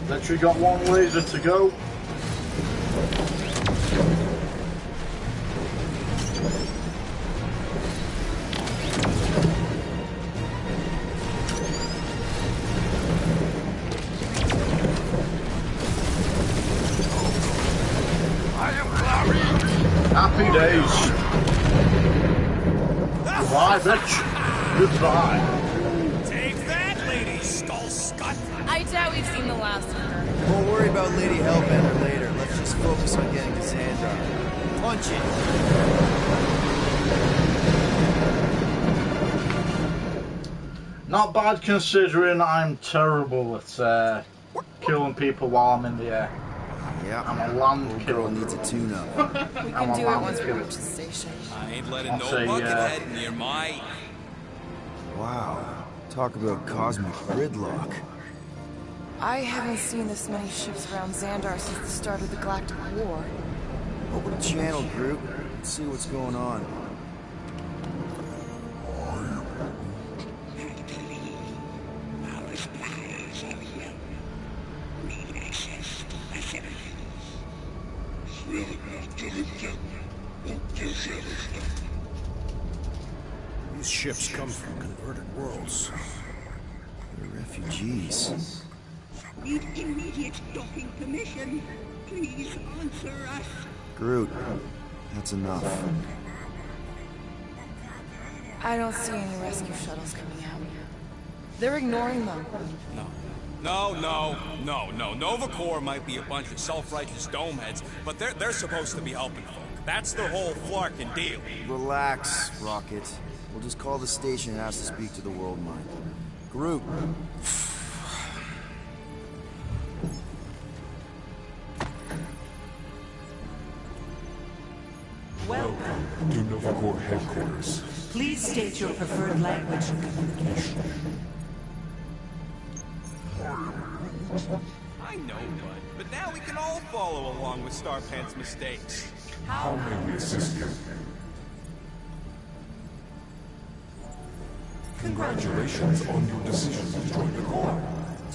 Speaker 1: Literally got one laser to go.
Speaker 8: I am Clary.
Speaker 1: Happy days. Goodbye, bitch. Goodbye.
Speaker 2: Take that, Lady Skull Scut.
Speaker 6: I doubt we've seen the last of her.
Speaker 5: Won't worry about Lady Hellbender later. Let's just focus on getting to Xandar. Punch it.
Speaker 1: Not bad considering I'm terrible at killing people while I'm in the air.
Speaker 5: Yeah,
Speaker 1: I'm a land
Speaker 5: little
Speaker 1: killer.
Speaker 5: girl needs a tune-up.
Speaker 6: We
Speaker 1: I'm
Speaker 6: can
Speaker 1: a
Speaker 6: do it
Speaker 1: land
Speaker 6: once we
Speaker 1: killer.
Speaker 6: reach the station.
Speaker 2: I ain't letting
Speaker 1: I'll
Speaker 2: no
Speaker 1: say,
Speaker 2: buckethead near my...
Speaker 5: Wow, talk about cosmic gridlock.
Speaker 6: I haven't seen this many ships around Xandar since the start of the Galactic War.
Speaker 5: Open a channel, Groot. Let's see what's going on.
Speaker 3: These ships come from converted worlds.
Speaker 5: They're refugees.
Speaker 9: Need immediate docking permission. Please answer us.
Speaker 5: Groot, that's enough.
Speaker 6: I don't see any rescue shuttles coming out. They're ignoring them.
Speaker 2: No. Nova Corps might be a bunch of self-righteous domeheads, but they're supposed to be helping folk. That's their whole flarkin' deal.
Speaker 5: Relax, Rocket. We'll just call the station and ask to speak to the World Mind. Groot.
Speaker 10: Welcome to Nova Corps headquarters. Please state your preferred language of communication.
Speaker 2: I know, bud, but now we can all follow along with Starpen's mistakes.
Speaker 10: How may we assist you? Congratulations on your decision to join the Corps.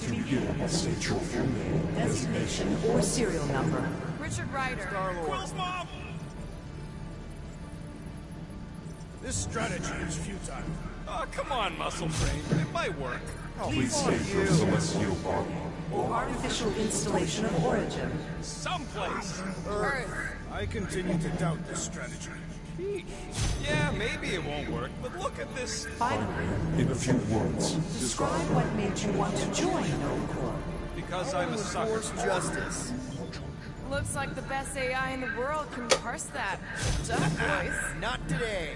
Speaker 10: To begin, state your full name, designation, or serial number.
Speaker 6: Richard Ryder.
Speaker 2: Quill's mom!
Speaker 3: This strategy is futile.
Speaker 2: Oh, come on, muscle brain. It might work.
Speaker 10: Please state your celestial body. Or artificial installation of origin.
Speaker 2: Someplace.
Speaker 6: Earth.
Speaker 3: I continue to doubt this strategy.
Speaker 2: Yeah, maybe it won't work, but look at this.
Speaker 10: Finally, in a few words, describe what made you want to join Novacore.
Speaker 2: Because I'm a sucker.
Speaker 5: Justice.
Speaker 6: Looks like the best AI in the world can parse that duck voice.
Speaker 5: Not today.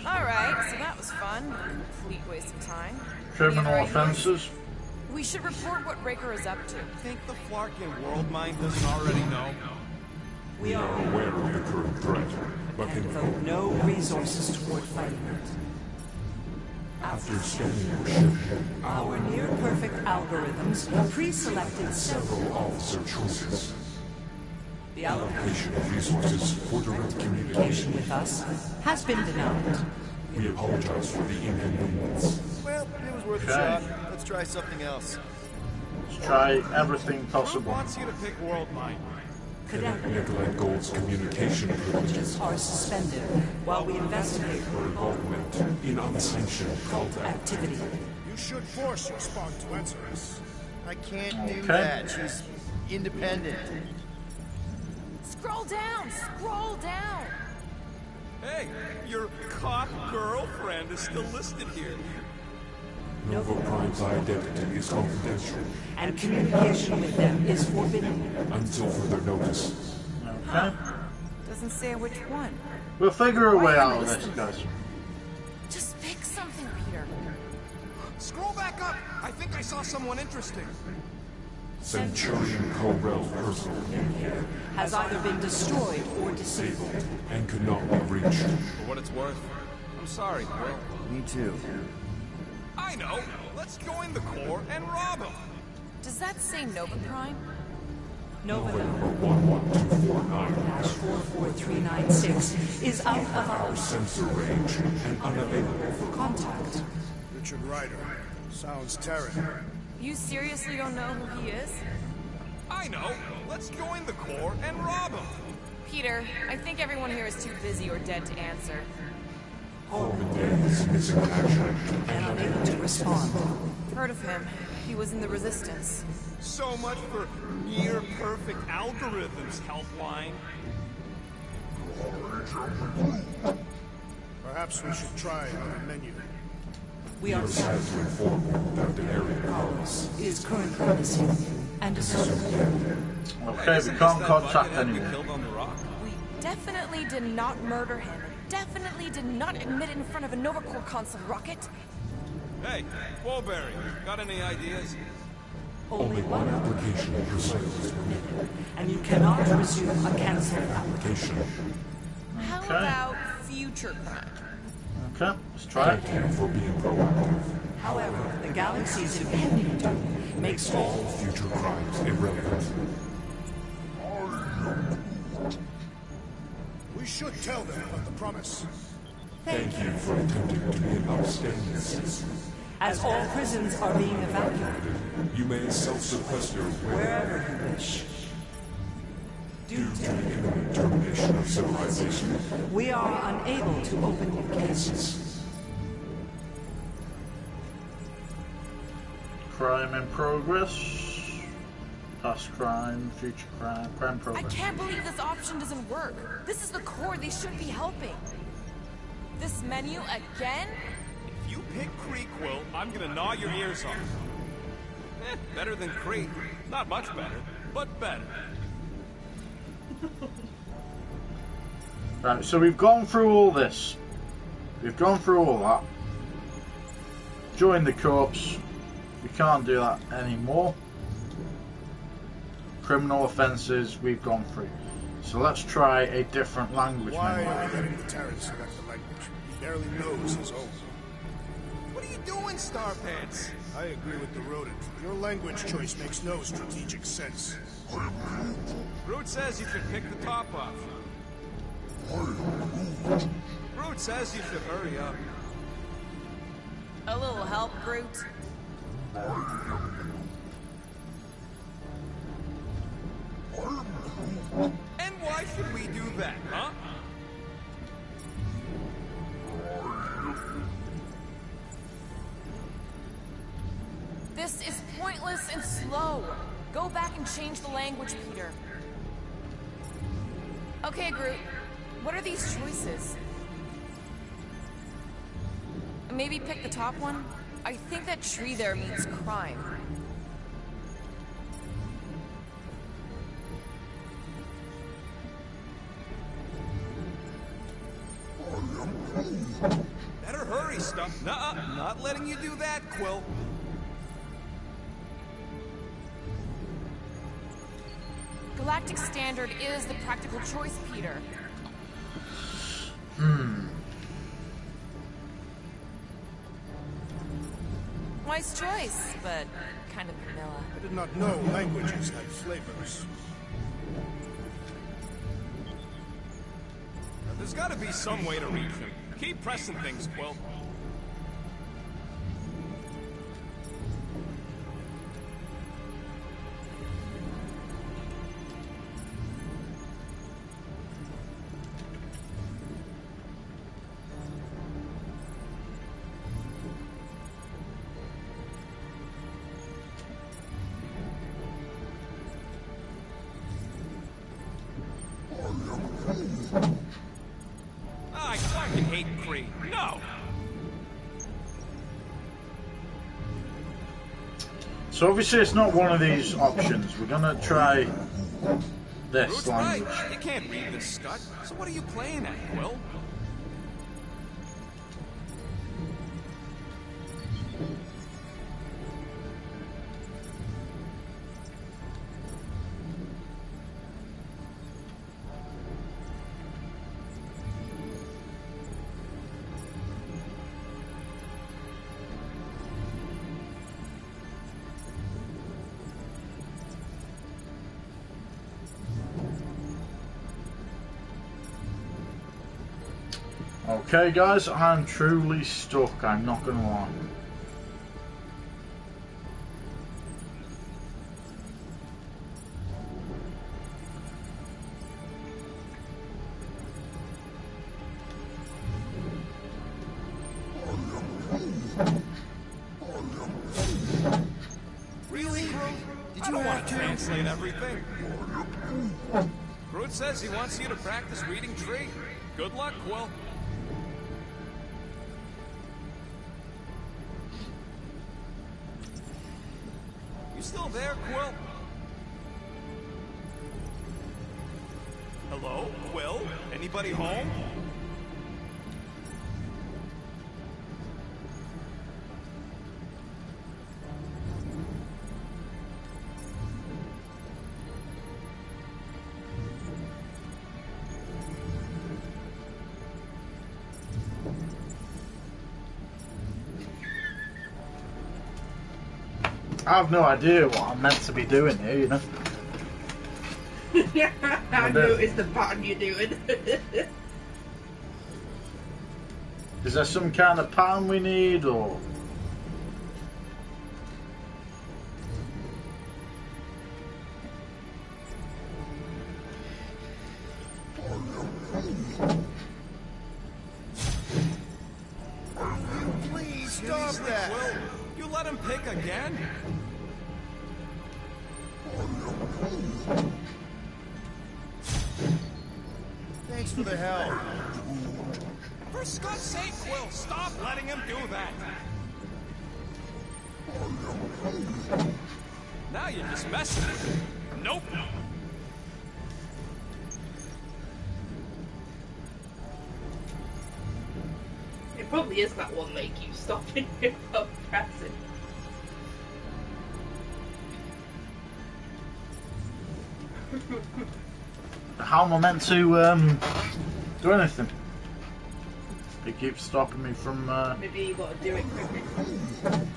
Speaker 6: Alright, so that was fun. Complete waste of time.
Speaker 1: Criminal
Speaker 6: Any other
Speaker 1: offences.
Speaker 6: We should report what Raker is up to.
Speaker 2: Think the Flarkin world mind doesn't already know?
Speaker 10: We are aware of the current threat, but can devote no resources toward fighting it. After scanning your ship, our near-perfect algorithms pre-selected several officer choices. The allocation of resources for direct communication with us has been denied. We apologize for the inconvenience.
Speaker 5: Well, it was worth a shot. Let's try something else.
Speaker 1: Let's try everything
Speaker 2: Who
Speaker 1: possible.
Speaker 2: wants you to pick world mind?
Speaker 10: Cadet Nikolai Gold's communication privileges are suspended while we investigate her involvement in unsanctioned cult activity.
Speaker 3: You should force your spawn to answer us.
Speaker 5: I can't do
Speaker 1: Okay.
Speaker 5: that. She's independent.
Speaker 6: Scroll down! Scroll down!
Speaker 2: Hey, your cop girlfriend is still listed here.
Speaker 10: Nova Prime's identity is confidential, and communication with them is forbidden until further notice.
Speaker 1: Okay.
Speaker 6: Doesn't say which one.
Speaker 1: We'll figure a way
Speaker 6: Why am I
Speaker 1: out of this,
Speaker 6: listening?
Speaker 1: guys.
Speaker 6: Just pick something, Peter.
Speaker 7: Scroll back up. I think I saw someone interesting.
Speaker 10: Centurion Corell's personal gear has either been destroyed or disabled, and could not be reached.
Speaker 2: For what it's worth, I'm sorry, Quill.
Speaker 5: Me too.
Speaker 2: I know. Let's join the Corps and rob him.
Speaker 6: Does that say Nova Prime?
Speaker 10: Nova number 11249-44396 is out of our sensor range and unavailable for contact.
Speaker 3: Richard Ryder. Sounds Terran.
Speaker 6: You seriously don't know who he is?
Speaker 2: I know. Let's join the Corps and rob him.
Speaker 6: Peter, I think everyone here is too busy or dead to answer.
Speaker 10: Coleman is missing in action and unable to respond.
Speaker 6: Heard of him. He was in the Resistance.
Speaker 2: So much for near-perfect algorithms, Helpline.
Speaker 3: Perhaps we should try another menu.
Speaker 10: We are sad to inform you that Denarian Carlos is currently missing and assumed dead.
Speaker 1: Okay, we can't contact anyone.
Speaker 2: Killed on the rock.
Speaker 6: We definitely did not murder him. Definitely did not admit it in front of a Nova Corps console rocket.
Speaker 2: Hey, Woolberry, got any ideas?
Speaker 10: Only one application per cycle is permitted, and you cannot resume a cancelled application.
Speaker 6: How
Speaker 1: Okay.
Speaker 6: about future crime?
Speaker 1: Okay, let's try it.
Speaker 10: Thank you for being proactive. However, the galaxy's impending doom makes all future crimes irrelevant.
Speaker 3: We should tell them about the promise.
Speaker 10: Thank you for attempting to be an upstanding citizen. As all prisons are being evacuated, you may self-sequester wherever you wish. Due to the imminent termination of civilization, we are unable to open new cases.
Speaker 1: Crime in progress. Past crime, future crime, crime
Speaker 6: I
Speaker 1: progress.
Speaker 6: can't believe this option doesn't work. This is the Corps. They should be helping. This menu again?
Speaker 2: If you pick Creek, Will, I'm gonna gnaw your ears off. Better than Creek. Not much better, but better.
Speaker 1: Right, so we've gone through all this. We've gone through all that. Join the corpse. We can't do that anymore. Criminal offences we've gone through. So let's try a different language
Speaker 3: Why
Speaker 1: menu.
Speaker 3: are we letting the Terran select the language? He barely knows his own.
Speaker 2: What are you doing, Starpants?
Speaker 3: I agree with the rodent. Your language choice makes no strategic sense.
Speaker 2: Groot says you should pick the top option. Groot says you should hurry up.
Speaker 6: A little help, Groot?
Speaker 2: And why should we do that, huh?
Speaker 6: This is pointless and slow. Go back and change the language, Peter. Okay, Groot. What are these choices? Maybe pick the top one? I think that tree there means crime.
Speaker 2: Better hurry, Stump. Nuh-uh, not letting you do that, Quill.
Speaker 6: Galactic Standard is the practical choice, Peter. Wise choice, but kind of vanilla.
Speaker 3: I did not know languages had flavors.
Speaker 2: There's gotta be some way to reach him. Keep pressing things, Quill. I fucking hate Kree. No!
Speaker 1: So obviously it's not one of these options. We're gonna try this
Speaker 2: Groot's
Speaker 1: language.
Speaker 2: right. You can't read this, Scott. So what are you playing at, Quill?
Speaker 1: Okay guys, I'm truly stuck, I'm not gonna lie.
Speaker 2: Really, Groot? I don't want to translate everything. Groot says he wants you to practice reading tree. Good luck, Quill. You still there, Quill? Hello, Quill? Anybody home?
Speaker 1: I have no idea what I'm meant to be doing here, you know.
Speaker 4: I noticed the pattern you're doing.
Speaker 1: Is there some kind of pattern we need, or?
Speaker 3: Please stop
Speaker 2: Seriously,
Speaker 3: that!
Speaker 2: Quill? You let him pick again?
Speaker 3: Thanks for the help.
Speaker 2: For Scott's sake, Quill, stop letting him do that. Now you're just messing with him. Nope.
Speaker 4: It probably is that one that keeps stopping you from pressing.
Speaker 1: How am I meant to do anything? It keeps stopping me from.
Speaker 4: Maybe you gotta do it quickly.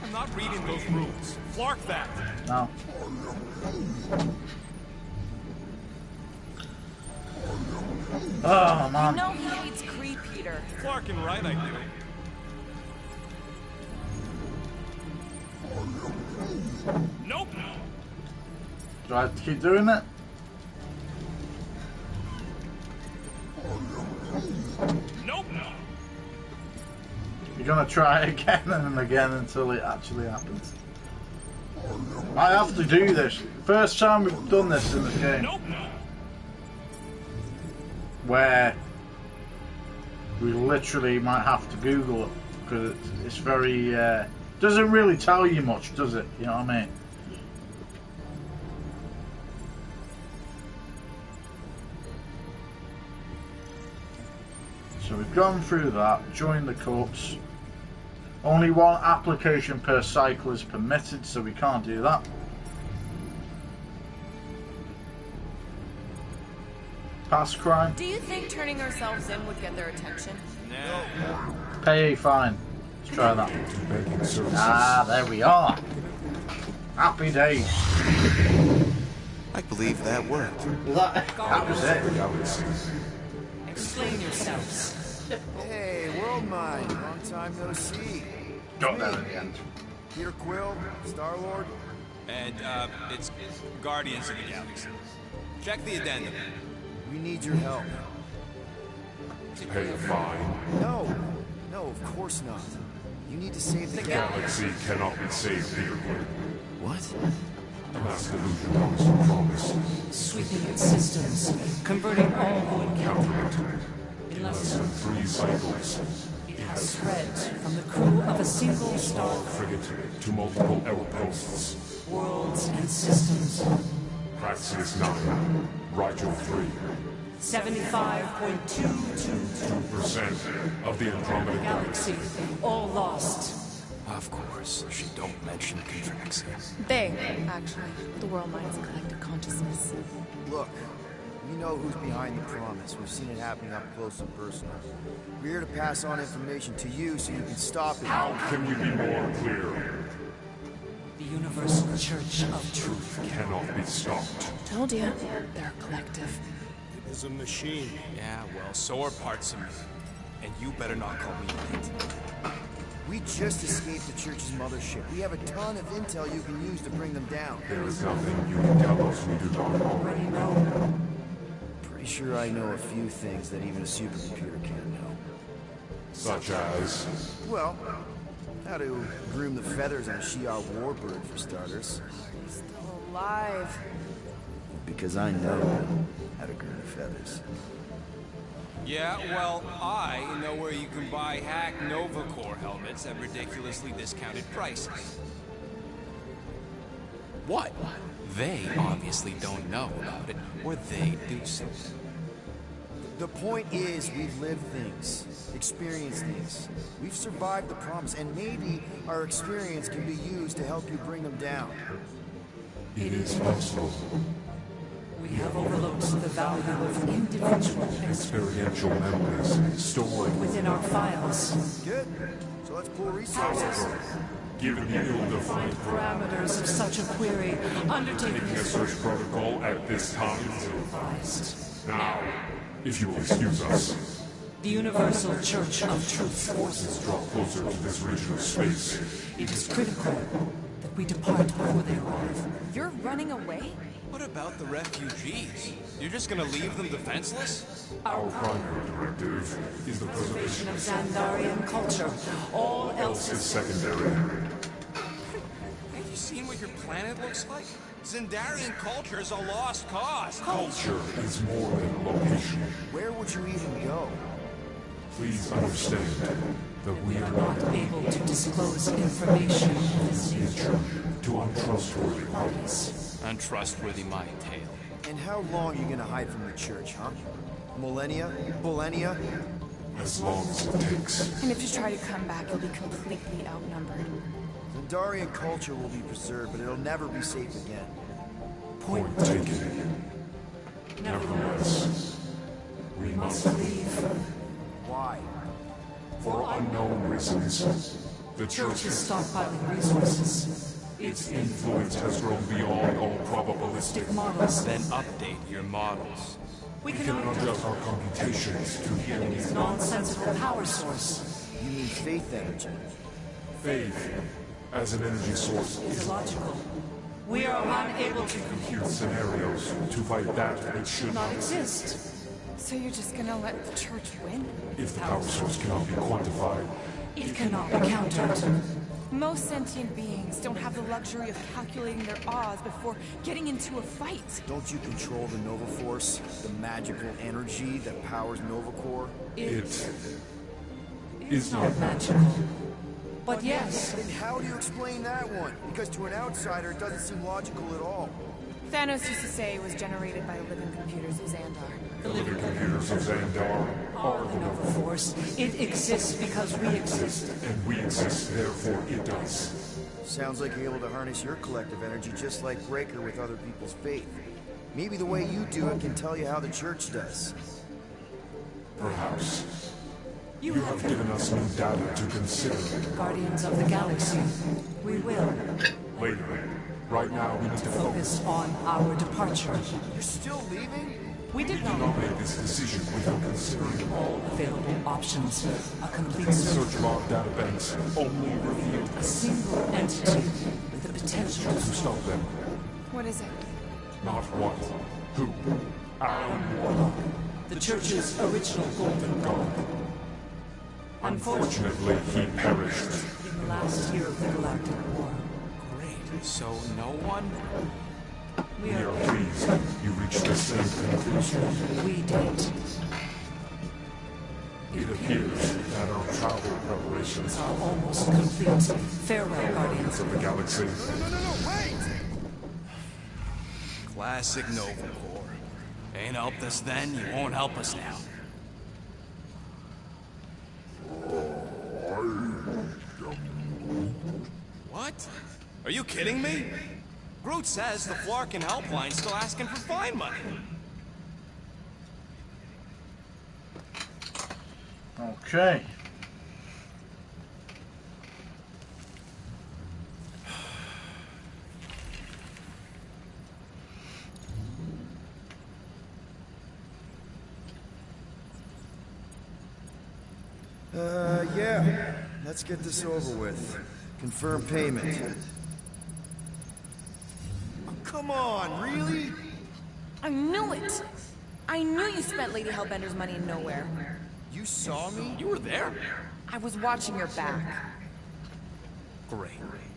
Speaker 2: I'm not reading those rules. Flark that.
Speaker 1: No. Oh, man.
Speaker 6: You know he hates Cree, Peter.
Speaker 2: Flarkin' right, I do. Nope.
Speaker 1: Do I have to keep doing it?
Speaker 2: Nope.
Speaker 1: You're gonna try again and again until it actually happens. I have to do this. First time we've done this in the game.
Speaker 2: Nope.
Speaker 1: Where we literally might have to Google it because it's very doesn't really tell you much, does it? You know what I mean? So we've gone through that, joined the corpse. Only one application per cycle is permitted, so we can't do that. Past crime.
Speaker 6: Do you think turning ourselves in would get their attention?
Speaker 2: No.
Speaker 1: Pay a fine. Let's try that. Ah, there we are. Happy days.
Speaker 11: I believe that worked.
Speaker 1: That was it.
Speaker 10: Explain yourselves.
Speaker 5: Hey, World Mind, long time no see.
Speaker 1: Got that at the end.
Speaker 5: Peter Quill, Star-Lord.
Speaker 2: And, it's Guardians of the Galaxy. Check the addendum.
Speaker 5: We need your help.
Speaker 12: Pay a fine.
Speaker 5: No, of course not. You need to save the
Speaker 12: Galaxy cannot be saved, Peter Quill.
Speaker 5: What?
Speaker 12: The mass delusion was a promise.
Speaker 10: Sweeping its systems, converting all who encounter it.
Speaker 12: In less than 3 cycles,
Speaker 10: It has spread from the crew of a single star
Speaker 12: frigate to multiple outposts.
Speaker 10: worlds and systems.
Speaker 12: Praxis 9, Rigel 3.
Speaker 10: 75.222%
Speaker 12: of the Andromeda
Speaker 10: galaxy, all lost.
Speaker 11: Of course, she don't mention Contraxia.
Speaker 6: They, actually. The world mind's collective consciousness.
Speaker 5: Look, we know who's behind the promise. We've seen it happening up close and personal. We're here to pass on information to you so you can stop it.
Speaker 12: How can we be more clear?
Speaker 10: The Universal Church of
Speaker 12: Truth cannot be stopped.
Speaker 6: Told you. They're a collective.
Speaker 3: It is a machine.
Speaker 2: Yeah, well, so are parts of me. And you better not call me late.
Speaker 5: We just escaped the church's mothership. We have a ton of intel you can use to bring them down.
Speaker 12: There is nothing you can tell us we do not already know.
Speaker 5: Pretty sure I know a few things that even a supercomputer can't know.
Speaker 12: Such as?
Speaker 5: Well, how to groom the feathers on a Shi'ar warbird, for starters.
Speaker 6: He's still alive.
Speaker 5: Because I know how to groom the feathers.
Speaker 2: Yeah, well, I know where you can buy hack Nova Corps helmets at ridiculously discounted prices. What? They obviously don't know about it, or they do something.
Speaker 5: The point is, we've lived things, experienced things. We've survived the promise, and maybe our experience can be used to help you bring them down.
Speaker 12: It is possible.
Speaker 10: We have overlooked the value of individual
Speaker 12: Experiential memories stored
Speaker 10: within our files.
Speaker 5: Good. So let's pool resources.
Speaker 12: Given the ill-defined
Speaker 10: Parameters of such a query, undertaking
Speaker 12: taking a search protocol at this time. Now, if you will excuse us,
Speaker 10: the Universal Church of Truth
Speaker 12: forces draw closer to this region of space.
Speaker 10: It is critical that we depart before they arrive.
Speaker 6: You're running away?
Speaker 2: What about the refugees? You're just gonna leave them defenseless?
Speaker 12: Our primary directive is the preservation
Speaker 10: Of Xandarian culture. All else
Speaker 12: is secondary.
Speaker 2: Have you seen what your planet looks like? Xandarian culture is a lost cause.
Speaker 12: Culture is more than a location.
Speaker 5: Where would you even go?
Speaker 12: Please understand that we are
Speaker 10: not able to disclose information of this nature
Speaker 12: to untrustworthy parties.
Speaker 2: Untrustworthy my tale.
Speaker 5: And how long are you gonna hide from the church, huh? Millennia? Millennia?
Speaker 12: As long as it takes.
Speaker 6: And if you try to come back, you'll be completely outnumbered.
Speaker 5: Xandarian culture will be preserved, but it'll never be safe again.
Speaker 12: Point taken. Nevertheless, we must leave.
Speaker 5: Why?
Speaker 12: For unknown reasons. The
Speaker 10: church is stockpiling resources.
Speaker 12: Its influence has grown beyond all probabilistic
Speaker 10: models.
Speaker 2: Then update your models.
Speaker 10: We
Speaker 12: We can
Speaker 10: cannot
Speaker 12: adjust our computations to
Speaker 10: the enemy's nonsensical power source.
Speaker 5: You mean faith energy?
Speaker 12: faith as an energy source
Speaker 10: Is illogical. We are unable to
Speaker 12: compute scenarios to fight that which should
Speaker 10: not exist.
Speaker 6: So you're just gonna let the church win?
Speaker 12: If the power source cannot be quantified,
Speaker 10: It cannot be countered.
Speaker 6: Most sentient beings don't have the luxury of calculating their odds before getting into a fight.
Speaker 5: Don't you control the Nova Force, the magical energy that powers Nova Core?
Speaker 12: it is not
Speaker 10: magical. But yes.
Speaker 5: Then how do you explain that one? Because to an outsider, it doesn't seem logical at all.
Speaker 6: Thanos used to say it was generated by living computers of Xandar.
Speaker 12: the living computers of Xandar
Speaker 10: Are the Nova Force. It exists because we exist.
Speaker 12: and we exist, therefore it does.
Speaker 5: Sounds like you're able to harness your collective energy just like Breaker with other people's faith. Maybe the way you do it can tell you how the church does.
Speaker 12: Perhaps. You have given us new data to consider.
Speaker 10: Guardians of the Galaxy. We will
Speaker 12: Later. Right now, we need to
Speaker 10: focus on our departure.
Speaker 5: You're still leaving?
Speaker 10: We did
Speaker 12: Do not
Speaker 10: not
Speaker 12: make this decision without considering
Speaker 10: all available options. A complete
Speaker 12: the
Speaker 10: search
Speaker 12: search of our databanks only revealed
Speaker 10: a single entity with the potential
Speaker 12: to stop them.
Speaker 6: What is it?
Speaker 12: Not what, who, our
Speaker 10: the Church's original golden
Speaker 12: God. Unfortunately, he perished.
Speaker 10: in the last year of the Galactic War.
Speaker 11: Great. So no one?
Speaker 10: We
Speaker 12: We
Speaker 10: are
Speaker 12: are pleased you reached the same conclusion.
Speaker 10: We did.
Speaker 12: It appears that our travel preparations
Speaker 10: Are almost complete. Farewell, Guardians
Speaker 12: of the galaxy.
Speaker 3: No, wait!
Speaker 11: Classic Nova Corps. Ain't helped us then, you won't help us now. What? Are you kidding me? Groot says the Flarkin helpline's still asking for fine money.
Speaker 1: Okay.
Speaker 5: Yeah. Let's get this over with. Confirm payment. Oh, come on, really?
Speaker 6: I knew it! I knew you spent Lady Hellbender's money in nowhere.
Speaker 5: You saw me?
Speaker 11: You were there?
Speaker 6: I was watching your back.
Speaker 11: Great.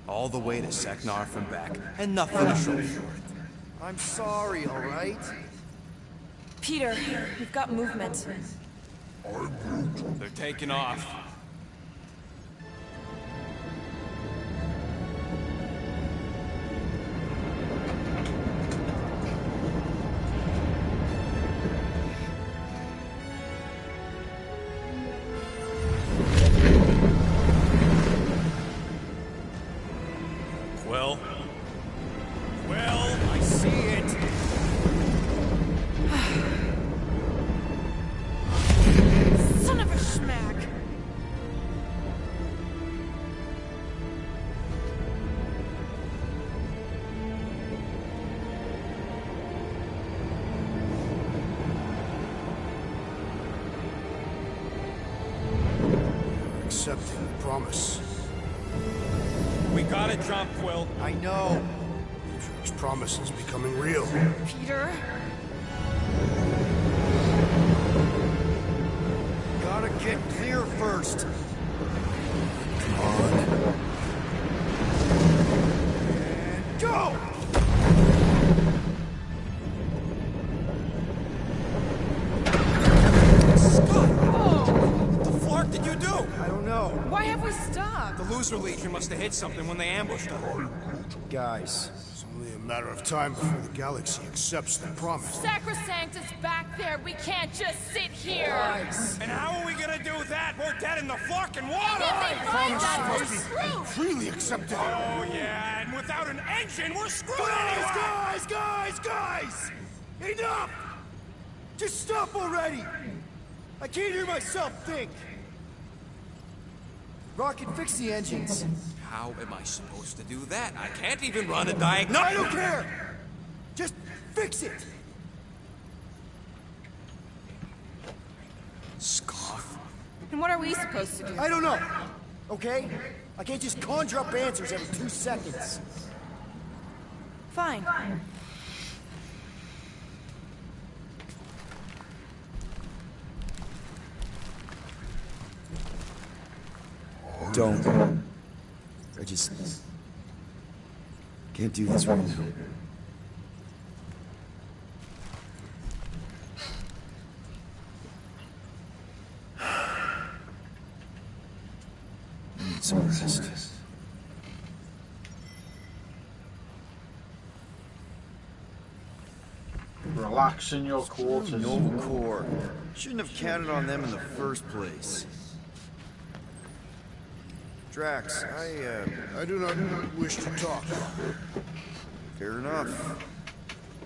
Speaker 11: All the way to Seknar from back, and nothing to show for it.
Speaker 5: I'm sorry, all right?
Speaker 6: Peter, we've got movement.
Speaker 11: They're taking off.
Speaker 2: Well, I see it.
Speaker 6: Son of a schmack!
Speaker 3: Accepting the promise.
Speaker 2: We gotta jump, Quill.
Speaker 5: I know.
Speaker 3: His promise is becoming real.
Speaker 6: Peter?
Speaker 5: Gotta get clear first.
Speaker 3: Come on.
Speaker 5: And go!
Speaker 2: The Flark did you do?
Speaker 5: I don't know.
Speaker 6: Why have we stopped?
Speaker 11: The Loser Legion must have hit something when they ambushed her.
Speaker 5: Guys,
Speaker 3: It's only a matter of time before the galaxy accepts the promise.
Speaker 6: Sacrosanct is back there. We can't just sit here.
Speaker 2: And how are we gonna do that? We're dead in the fucking water!
Speaker 3: Freely accepted.
Speaker 2: Oh, yeah, and without an engine, we're screwed anyway!
Speaker 5: Guys! Enough! Just stop already! I can't hear myself think! Rocket, fix the engines.
Speaker 11: How am I supposed to do that? I can't even run a diagnostic.
Speaker 5: I don't care! Just fix it! Scoff?
Speaker 6: And what are we supposed to do?
Speaker 5: I don't know. Okay? I can't just conjure up answers every 2 seconds.
Speaker 6: Fine.
Speaker 5: Don't. I just can't do this right now. I need some rest.
Speaker 1: Relax in your quarters.
Speaker 5: No core. Shouldn't have counted on them in the first place. Drax,
Speaker 3: I do not wish to talk.
Speaker 5: Fair enough.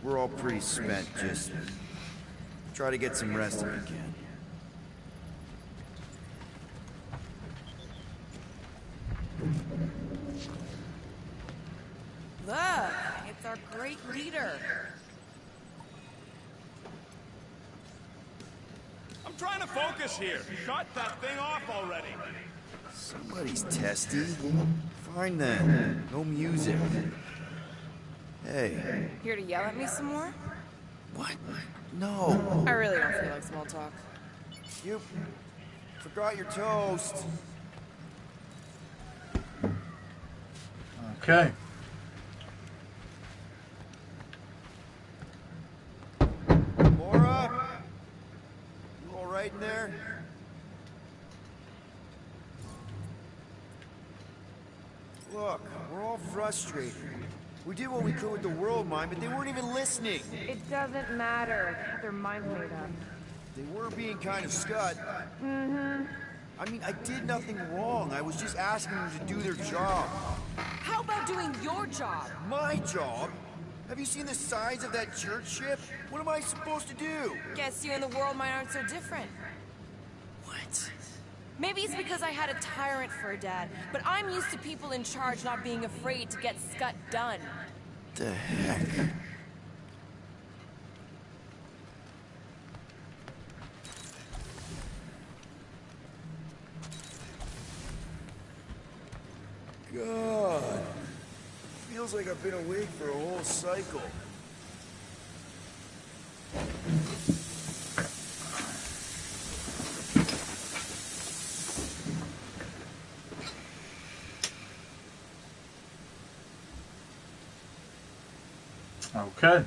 Speaker 5: We're all pretty spent. Just try to get some rest if you can.
Speaker 6: Look, it's our great leader.
Speaker 2: I'm trying to focus here. Shut that thing off already.
Speaker 5: Somebody's testy. Fine then. No music. Hey.
Speaker 6: Here to yell at me some more?
Speaker 5: What? No.
Speaker 6: I really don't feel like small talk.
Speaker 5: You forgot your toast.
Speaker 1: Okay.
Speaker 5: Laura? You alright in there? Look, we're all frustrated. We did what we could with the world mind, but they weren't even listening.
Speaker 6: It doesn't matter. Their minds made up.
Speaker 5: They were being kind of scut.
Speaker 6: Mm-hmm.
Speaker 5: I mean, I did nothing wrong. I was just asking them to do their job.
Speaker 6: How about doing your job?
Speaker 5: My job? Have you seen the size of that church ship? What am I supposed to do?
Speaker 6: Guess you and the world mind aren't so different.
Speaker 5: What?
Speaker 6: Maybe it's because I had a tyrant for a dad, but I'm used to people in charge not being afraid to get scut done.
Speaker 5: The heck? God. Feels like I've been awake for a whole cycle.
Speaker 1: Okay.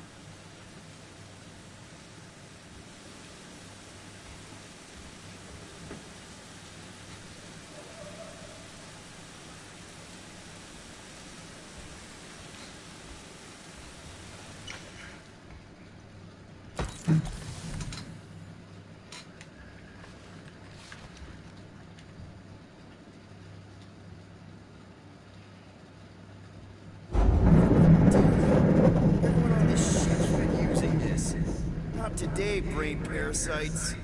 Speaker 5: Everyone on this ship's been using this. Not today, brain parasites.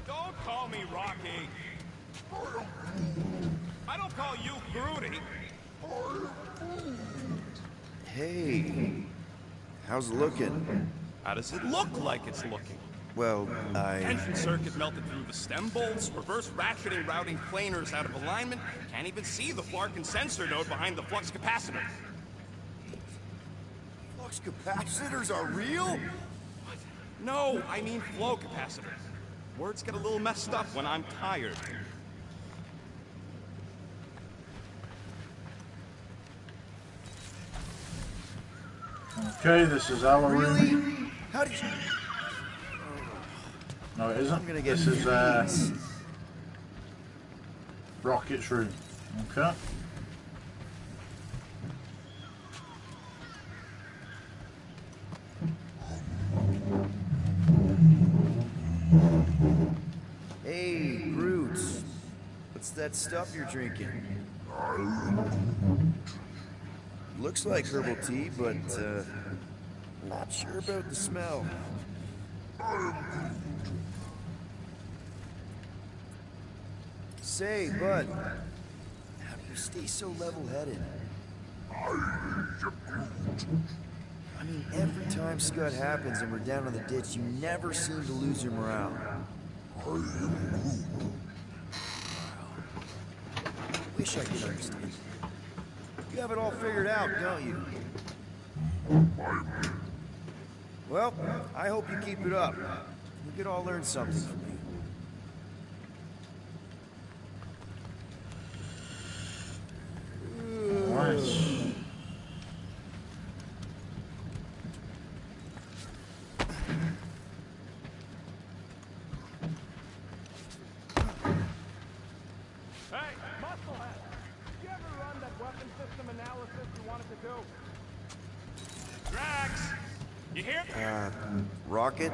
Speaker 2: Don't call me Rocky. I don't call you Groody.
Speaker 5: Hey. How's it looking?
Speaker 2: How does it look like it's looking?
Speaker 5: Well,
Speaker 2: Tension circuit melted through the stem bolts, reverse ratcheting routing planers out of alignment, can't even see the Flarkin sensor node behind the flux capacitor.
Speaker 5: Flux capacitors are real?
Speaker 2: No, I mean flow capacitors. Words get a little messed up when I'm tired.
Speaker 1: Okay, this is our
Speaker 5: Really?
Speaker 1: room.
Speaker 5: How did you...
Speaker 1: No, it isn't.
Speaker 5: I'm gonna get
Speaker 1: This is Rocket's room. Okay.
Speaker 5: Hey, Groot. What's that stuff you're drinking? Looks like herbal tea, but, not sure about the smell. Say, bud, how do you stay so level-headed? I mean, every time Scud happens and we're down in the ditch, you never seem to lose your morale. Wish I could understand. You have it all figured out, don't you? Well, I hope you keep it up. We could all learn something from you.
Speaker 1: Nice.
Speaker 5: Rocket?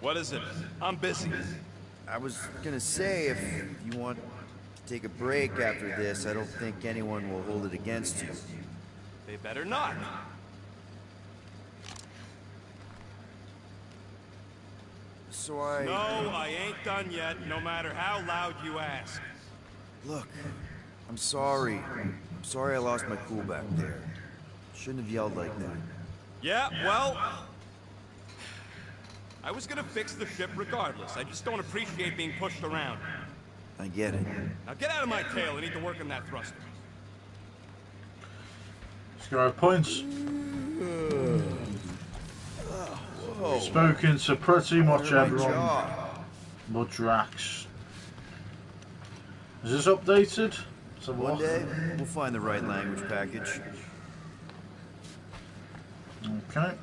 Speaker 11: What is it? I'm busy.
Speaker 5: I was gonna say, if you want to take a break after this, I don't think anyone will hold it against you.
Speaker 11: They better not.
Speaker 5: So
Speaker 11: No, I ain't done yet, no matter how loud you ask.
Speaker 5: Look, I'm sorry. I'm sorry I lost my cool back there. Shouldn't have yelled like that.
Speaker 11: Yeah, well... I was gonna fix the ship regardless. I just don't appreciate being pushed around.
Speaker 5: I get it.
Speaker 11: Now get out of my tail. I need to work on that thruster.
Speaker 1: Score points.
Speaker 5: Whoa.
Speaker 1: Spoken to pretty much everyone. But Drax. Is this updated?
Speaker 5: One day, we'll find the right language package.
Speaker 1: Okay.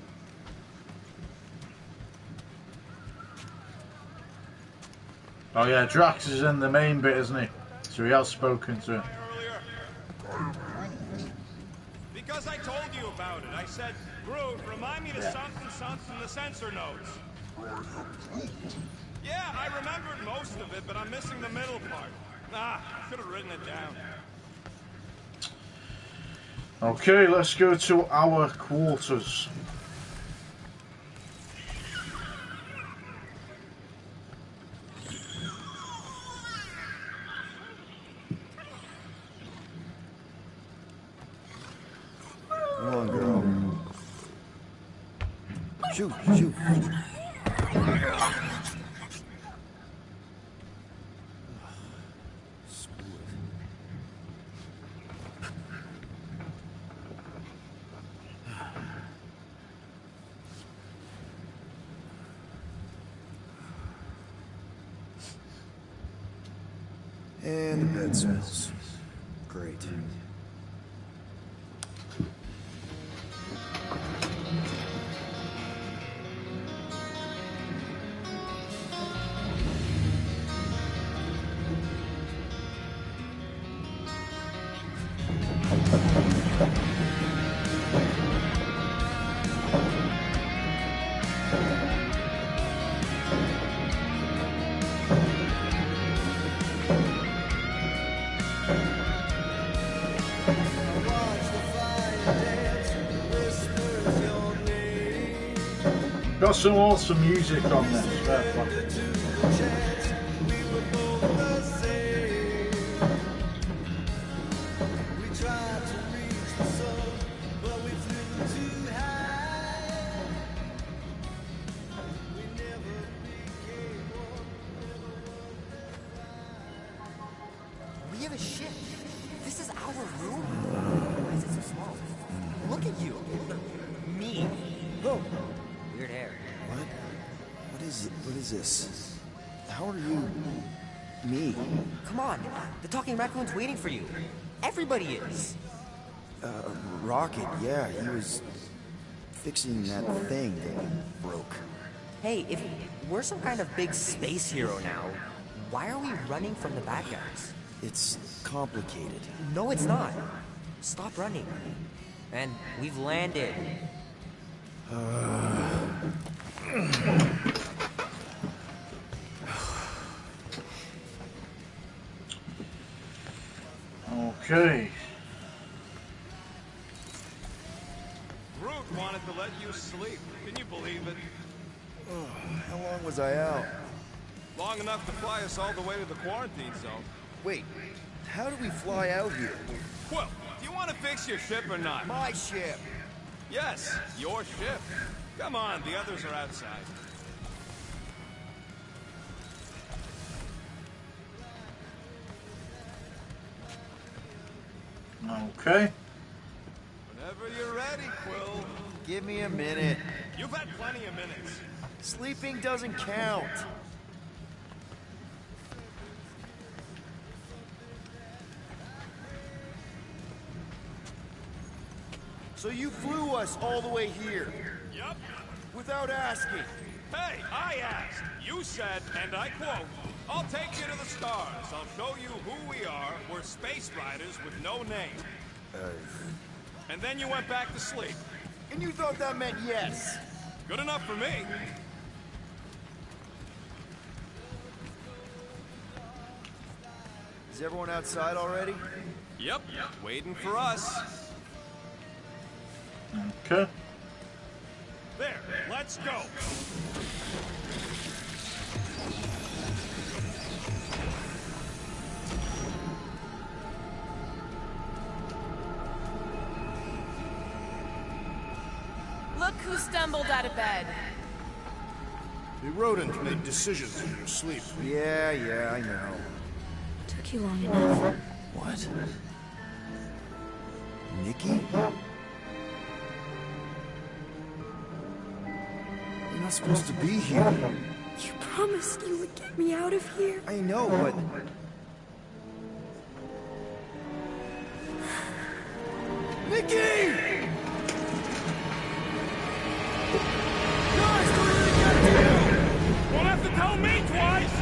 Speaker 1: Oh yeah, Drax is in the main bit, isn't he? So he has spoken to him.
Speaker 2: Because I told you about it. I said, Groot, remind me to something the sensor notes. Yeah, I remembered most of it, but I'm missing the middle part. Should have written it down.
Speaker 1: Okay, let's go to our quarters.
Speaker 5: Come on, girl. Shoot, shoot. And the bed smells. Great.
Speaker 1: Got some awesome music on this. Fair play.
Speaker 13: We have a ship. This is our room. Why is it so small? Look at you. Me.
Speaker 5: Oh.
Speaker 13: Weird hair.
Speaker 5: What? What is this? How are you... me?
Speaker 13: Come on. The talking raccoon's waiting for you. Everybody is.
Speaker 5: Rocket, yeah, he was fixing that thing that broke.
Speaker 13: Hey, if we're some kind of big space hero now, why are we running from the bad guys?
Speaker 5: It's complicated.
Speaker 13: No, it's not. Stop running. And we've landed.
Speaker 1: Okay.
Speaker 2: Groot wanted to let you sleep. Can you believe it?
Speaker 5: How long was I out?
Speaker 2: Long enough to fly us all the way to the quarantine zone.
Speaker 5: Wait, how do we fly out here?
Speaker 2: Well, do you want to fix your ship or not?
Speaker 5: My ship!
Speaker 2: Yes, your ship. Come on, the others are outside.
Speaker 1: Okay.
Speaker 2: Whenever you're ready, Quill.
Speaker 5: Give me a minute.
Speaker 2: You've had plenty of minutes.
Speaker 5: Sleeping doesn't count. So you flew us all the way here?
Speaker 2: Yup.
Speaker 5: Without asking?
Speaker 2: Hey, I asked. You said, and I quote, "I'll take you to the stars. I'll show you who we are. We're space riders with no name." And then you went back to sleep.
Speaker 5: And you thought that meant yes?
Speaker 2: Good enough for me.
Speaker 5: Is everyone outside already?
Speaker 2: Yep, waiting for us.
Speaker 1: Okay.
Speaker 2: There, let's go.
Speaker 6: Look who stumbled out of bed.
Speaker 3: The rodent made decisions in your sleep.
Speaker 5: Yeah, I know.
Speaker 14: Took you long enough.
Speaker 5: What? Nikki? You're not supposed to be here.
Speaker 14: You promised you would get me out of here.
Speaker 5: I know, but... Nikki! Guys, we're gonna get to you!
Speaker 2: Won't have to tell me twice!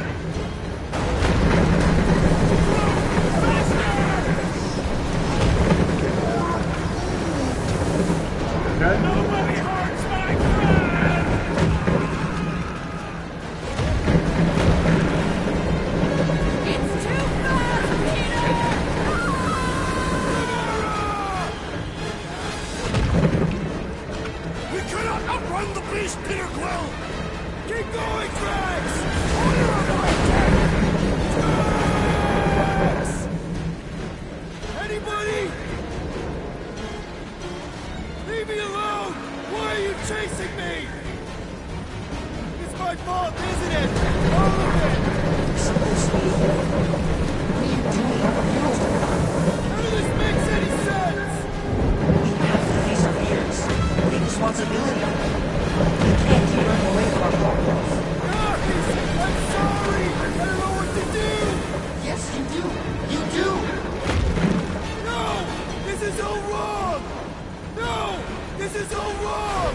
Speaker 1: Okay.
Speaker 2: Nobody hurts my friend!
Speaker 6: It's too fast, Peter!
Speaker 3: We cannot outrun the beast, Peter Quill!
Speaker 5: Keep going, Drax! Anybody? Leave me alone! Why are you chasing me? It's my fault, isn't it? All of it! None of this makes any sense!
Speaker 13: We have to face our fears. Take responsibility. We can't keep running away from our problems.
Speaker 5: Guys! I'm sorry! I don't know what to do!
Speaker 13: Yes, you do. You do.
Speaker 5: No! This is all wrong! No! This is all wrong!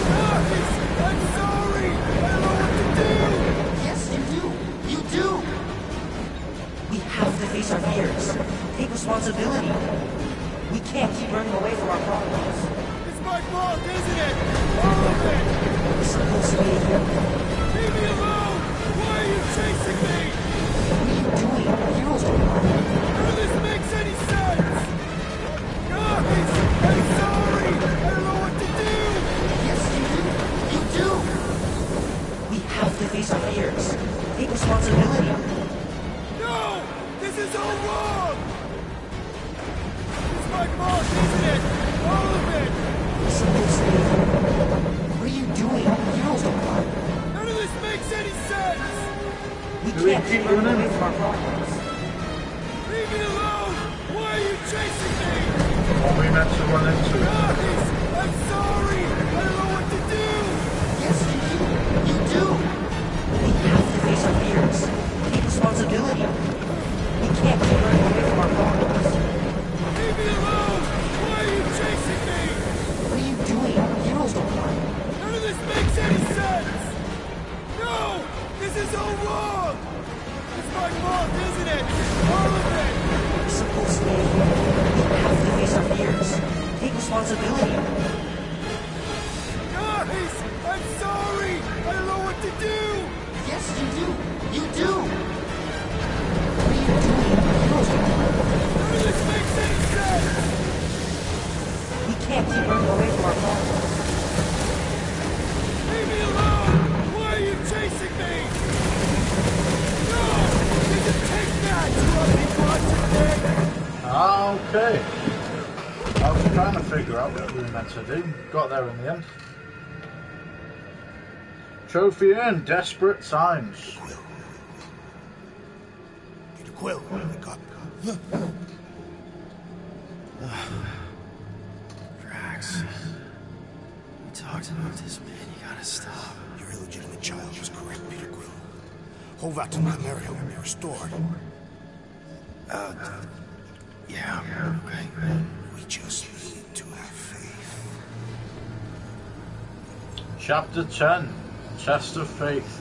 Speaker 5: Guys! I'm sorry! I don't know what to do!
Speaker 13: Yes, you do. You do. We have to face our fears. Take responsibility. We can't keep running away from our problems.
Speaker 5: It's my fault, isn't it? All of it!
Speaker 13: We're supposed to be.
Speaker 5: Leave me alone! Why are you chasing me?
Speaker 13: What are you doing? Heroes don't run.
Speaker 5: None of this makes any sense! Guys! I'm sorry! I don't know what to do!
Speaker 13: Yes, you do. You do. We have to face our fears. Take responsibility.
Speaker 5: No! This is all wrong! It's my fault, isn't it? All of it!
Speaker 13: We're supposed to be. What are you doing? Heroes don't run.
Speaker 5: None of this makes any sense!
Speaker 13: We can't keep running away from our problems.
Speaker 5: Leave me alone! Why are you chasing me?
Speaker 1: Are we meant to run into it?
Speaker 5: Guys! I'm sorry! I don't know what to do!
Speaker 13: Yes, you do. You do. We have to face our fears. Take responsibility. We can't keep running away from our problems.
Speaker 5: Leave me alone! Why are you chasing me?
Speaker 13: What are you doing? Heroes don't run.
Speaker 5: None of this makes any sense! No! This is all wrong! It's my fault, isn't it? All of it!
Speaker 13: We're supposed to be. We have to face our fears. Take responsibility.
Speaker 5: Guys! I'm sorry! I don't know what to do!
Speaker 13: Yes, you do. You do. What are you doing? Heroes don't run.
Speaker 5: None of this makes any sense!
Speaker 13: We can't keep running away from our problems.
Speaker 5: Leave me alone! Why are you chasing me? No! You can take that, you ugly bunch of things!
Speaker 1: Okay. I was trying to figure out what we were meant to do. Got there in the end. Trophy earned, desperate times.
Speaker 3: Peter Quill, wake up.
Speaker 5: Drax. We talked about this, man. You gotta stop.
Speaker 3: Your illegitimate child was correct, Peter Quill. Hovat and Chimera will be restored.
Speaker 5: Yeah, okay.
Speaker 3: We just need to have faith.
Speaker 1: Chapter 10, Test of Faith.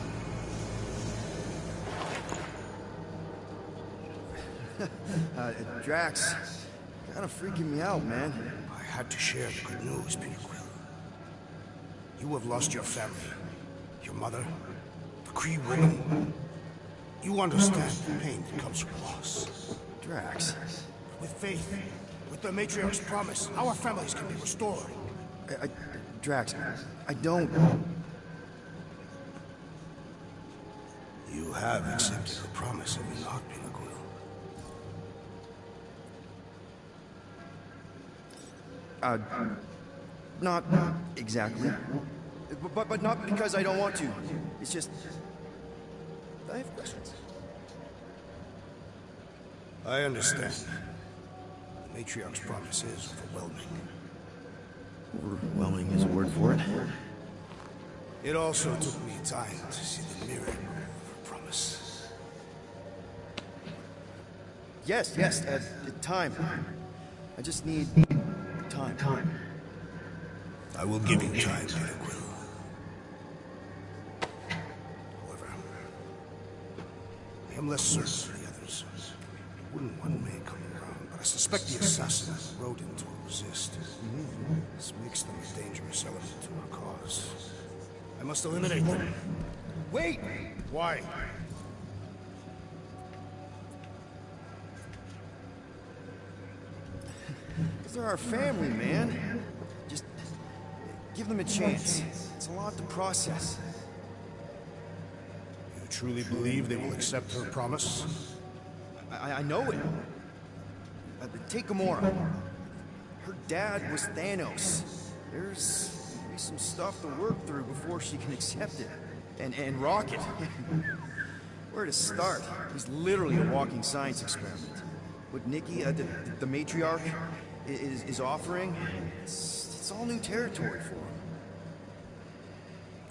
Speaker 5: Drax, kinda freaking me out, man.
Speaker 3: I had to share the good news, Peter Quill. You have lost your family. Your mother, the Kree woman. You understand the pain that comes from loss.
Speaker 5: Drax.
Speaker 3: With faith, with the Matriarch's promise, our families can be restored.
Speaker 5: Drax, I don't...
Speaker 3: You have accepted the promise, have you not, Peter Quill?
Speaker 5: Not exactly. But not because I don't want to. It's just... I have questions.
Speaker 3: I understand. The Matriarch's promise is overwhelming.
Speaker 5: Overwhelming is a word for it.
Speaker 3: It also took me time to see the mirror of her promise.
Speaker 5: Yes, time. I just need time.
Speaker 3: I will give you time, Peter Quill. However, I am less certain than the others. Wouldn't one may come around, but I suspect the assassin and the rodent will resist. This makes them a dangerous element to our cause. I must eliminate them.
Speaker 5: Wait!
Speaker 3: Why?
Speaker 5: Because they're our family, man. Just give them a chance. It's a lot to process.
Speaker 3: You truly believe they will accept her promise?
Speaker 5: I know it. Take Gamora. Her dad was Thanos. There's maybe some stuff to work through before she can accept it. And Rocket. Where to start? He's literally a walking science experiment. What Nikki, the matriarch, is offering, it's all new territory for him.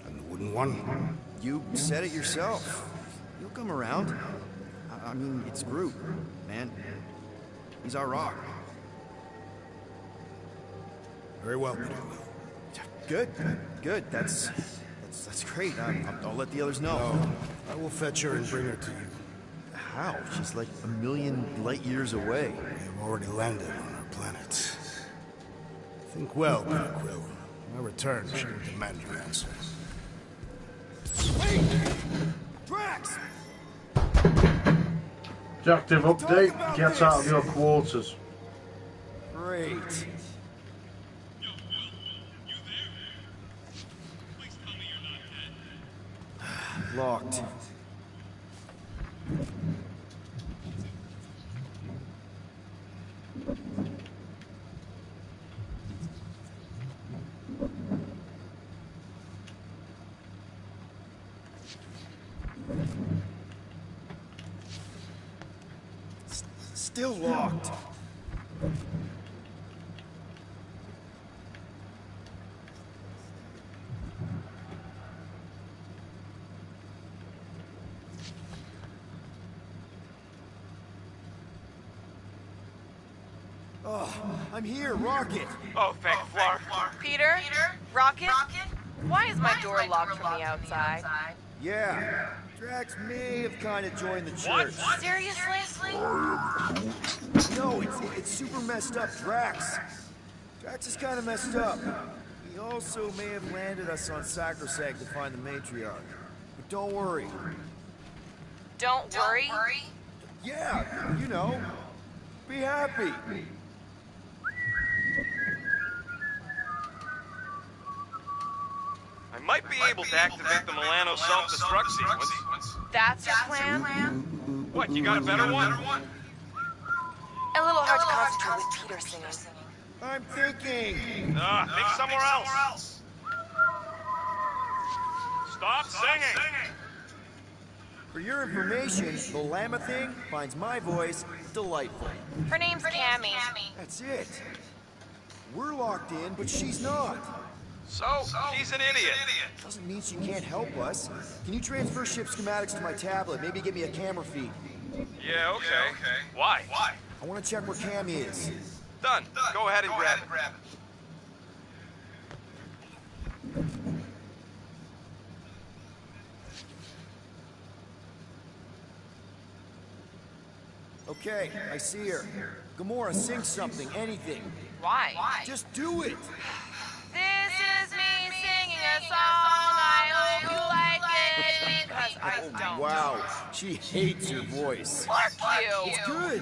Speaker 3: And the wooden one?
Speaker 5: You said it yourself. He'll come around. I mean, it's Groot, man. He's our rock.
Speaker 3: Very well, Peter.
Speaker 5: Good. That's great. I'll let the others know.
Speaker 3: No, I will fetch her and bring her to you.
Speaker 5: How? She's like a million light years away.
Speaker 3: We have already landed on our planet. Think well, Peter Quill. When I return, she will demand your answer.
Speaker 5: Wait! Drax!
Speaker 1: Objective update, get out of your quarters.
Speaker 5: Great. Locked. Still locked. Oh, I'm here, Rocket.
Speaker 11: Oh, thank Flark.
Speaker 6: Peter? Rocket? Why is my door locked from the outside?
Speaker 5: Yeah, Drax may have kind of joined the church.
Speaker 6: Seriously?
Speaker 5: No, it's super messed up, Drax. Drax is kind of messed up. He also may have landed us on Sacrosanct to find the matriarch. But don't worry.
Speaker 6: Don't worry?
Speaker 5: Yeah, you know. Be happy.
Speaker 11: I might be able to activate the Milano self-destruct sequence.
Speaker 6: That's your plan?
Speaker 11: What, you got a better one?
Speaker 6: A little hard to concentrate with Peter singing.
Speaker 5: I'm thinking.
Speaker 2: Think somewhere else. Stop singing.
Speaker 5: For your information, the llama thing finds my voice delightful.
Speaker 6: Her name's Cammy.
Speaker 5: That's it. We're locked in, but she's not.
Speaker 11: So, she's an idiot.
Speaker 5: Doesn't mean she can't help us. Can you transfer ship schematics to my tablet? Maybe give me a camera feed.
Speaker 11: Yeah, okay. Why?
Speaker 5: I want to check where Cammy is.
Speaker 11: Done. Go ahead and grab it.
Speaker 5: Okay, I see her. Gamora, sing something, anything.
Speaker 6: Why?
Speaker 5: Just do it!
Speaker 6: This is me singing a song. I hope you like it because I don't.
Speaker 5: Wow, she hates your voice.
Speaker 6: Fuck you.
Speaker 5: It's good.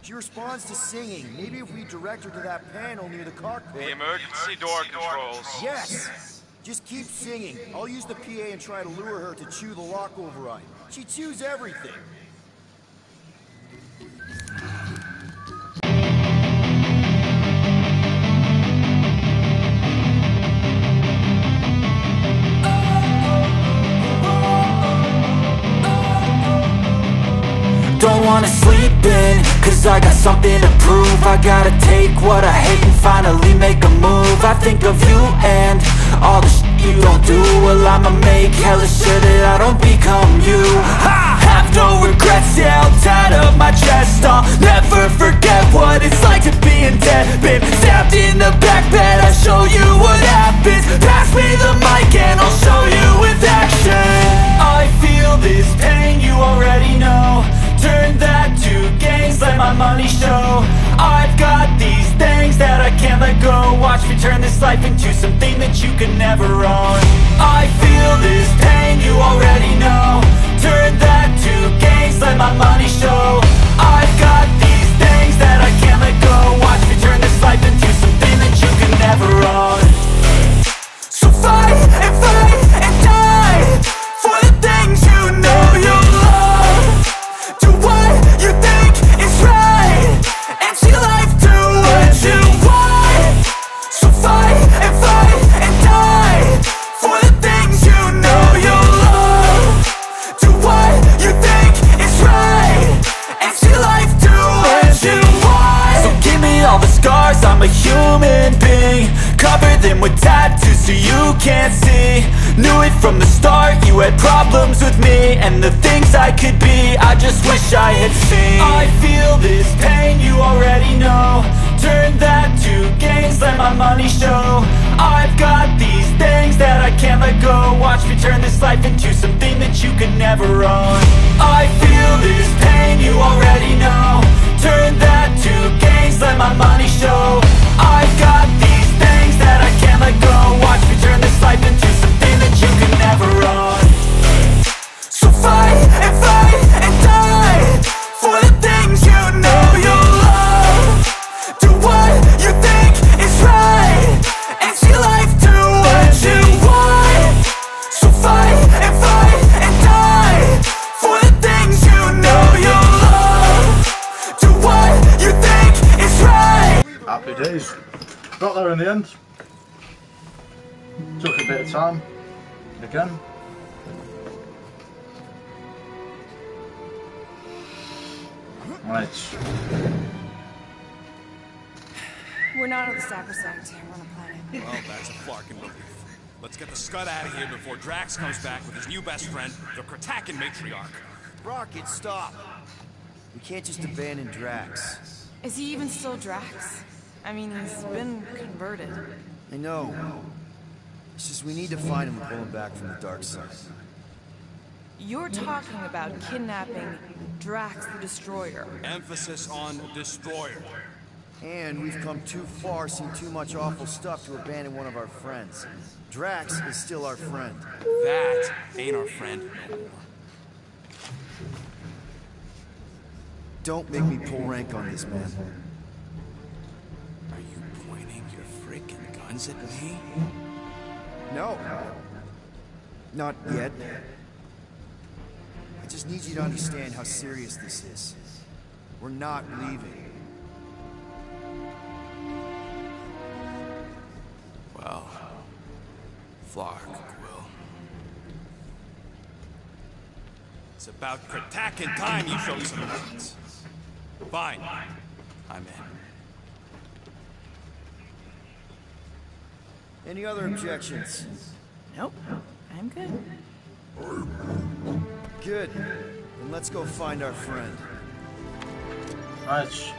Speaker 5: She responds to singing. Maybe if we direct her to that panel near the cockpit.
Speaker 11: The emergency door controls.
Speaker 5: Yes! Just keep singing. I'll use the PA and try to lure her to chew the lock override. She chews everything.
Speaker 15: Don't wanna sleep in, cause I got something to prove. I gotta take what I hate and finally make a move. I think of you and all the shit you don't do. Well, I'ma make hella sure that I don't become you. I have no regrets, yeah, I'll tie up my chest. I'll never forget what it's like to be in debt. Been stabbed in the back bed, I'll show you what happens. Pass me the mic and I'll show you with action. I feel this pain, you already know. Turn that to gains, let my money show. I've got these things that I can't let go. Watch me turn this life into something that you can never own. I feel this pain, you already know. Turn that to gains, let my money show. I've got these things that I can't let go. Watch me turn this life into something that you can never own. So fight and die for the things you know you love. Do what you think is right, and see life do what you want. So fight and die for the things you know you love. Do what you think is right, and see life do what you want. So give me all the scars, I'm a human being. Cover them with tattoos so you can't see. Knew it from the start, you had problems with me and the things I could be, I just wish I had seen. I feel this pain, you already know. Turn that to gains, let my money show. I've got these things that I can't let go. Watch me turn this life into something that you could never own. I feel this pain, you already know. Turn that to gains, let my money show. I've got these things that I can't let go. Watch me turn this life into something that you can never own. So fight and die for the things you know you love. Do what you think is right, and see life do what you want. So fight and die for the things you know you love. Do what you think is right.
Speaker 1: Happy days. Got there in the end. Took a bit of time. Again. Right.
Speaker 6: We're not on the sacrosanct. We're on a planet.
Speaker 2: Well, that's a Flarkin relief. Let's get the scud out of here before Drax comes back with his new best friend, the Kratakan matriarch.
Speaker 5: Rocket, stop! We can't just abandon Drax.
Speaker 6: Is he even still Drax? I mean, he's been converted.
Speaker 5: I know. It's just we need to find him and pull him back from the dark side.
Speaker 6: You're talking about kidnapping Drax the Destroyer.
Speaker 2: Emphasis on destroyer.
Speaker 5: And we've come too far, seen too much awful stuff to abandon one of our friends. Drax is still our friend.
Speaker 2: That ain't our friend no more.
Speaker 5: Don't make me pull rank on this, man.
Speaker 2: Are you pointing your freaking guns at me?
Speaker 5: No. Not yet. I just need you to understand how serious this is. We're not leaving.
Speaker 8: Flark, Quill.
Speaker 11: It's about cracking time you show some guts. Fine. I'm in.
Speaker 5: Any other objections?
Speaker 16: Nope. I'm good.
Speaker 5: Good. Then let's go find our friend.
Speaker 1: Let's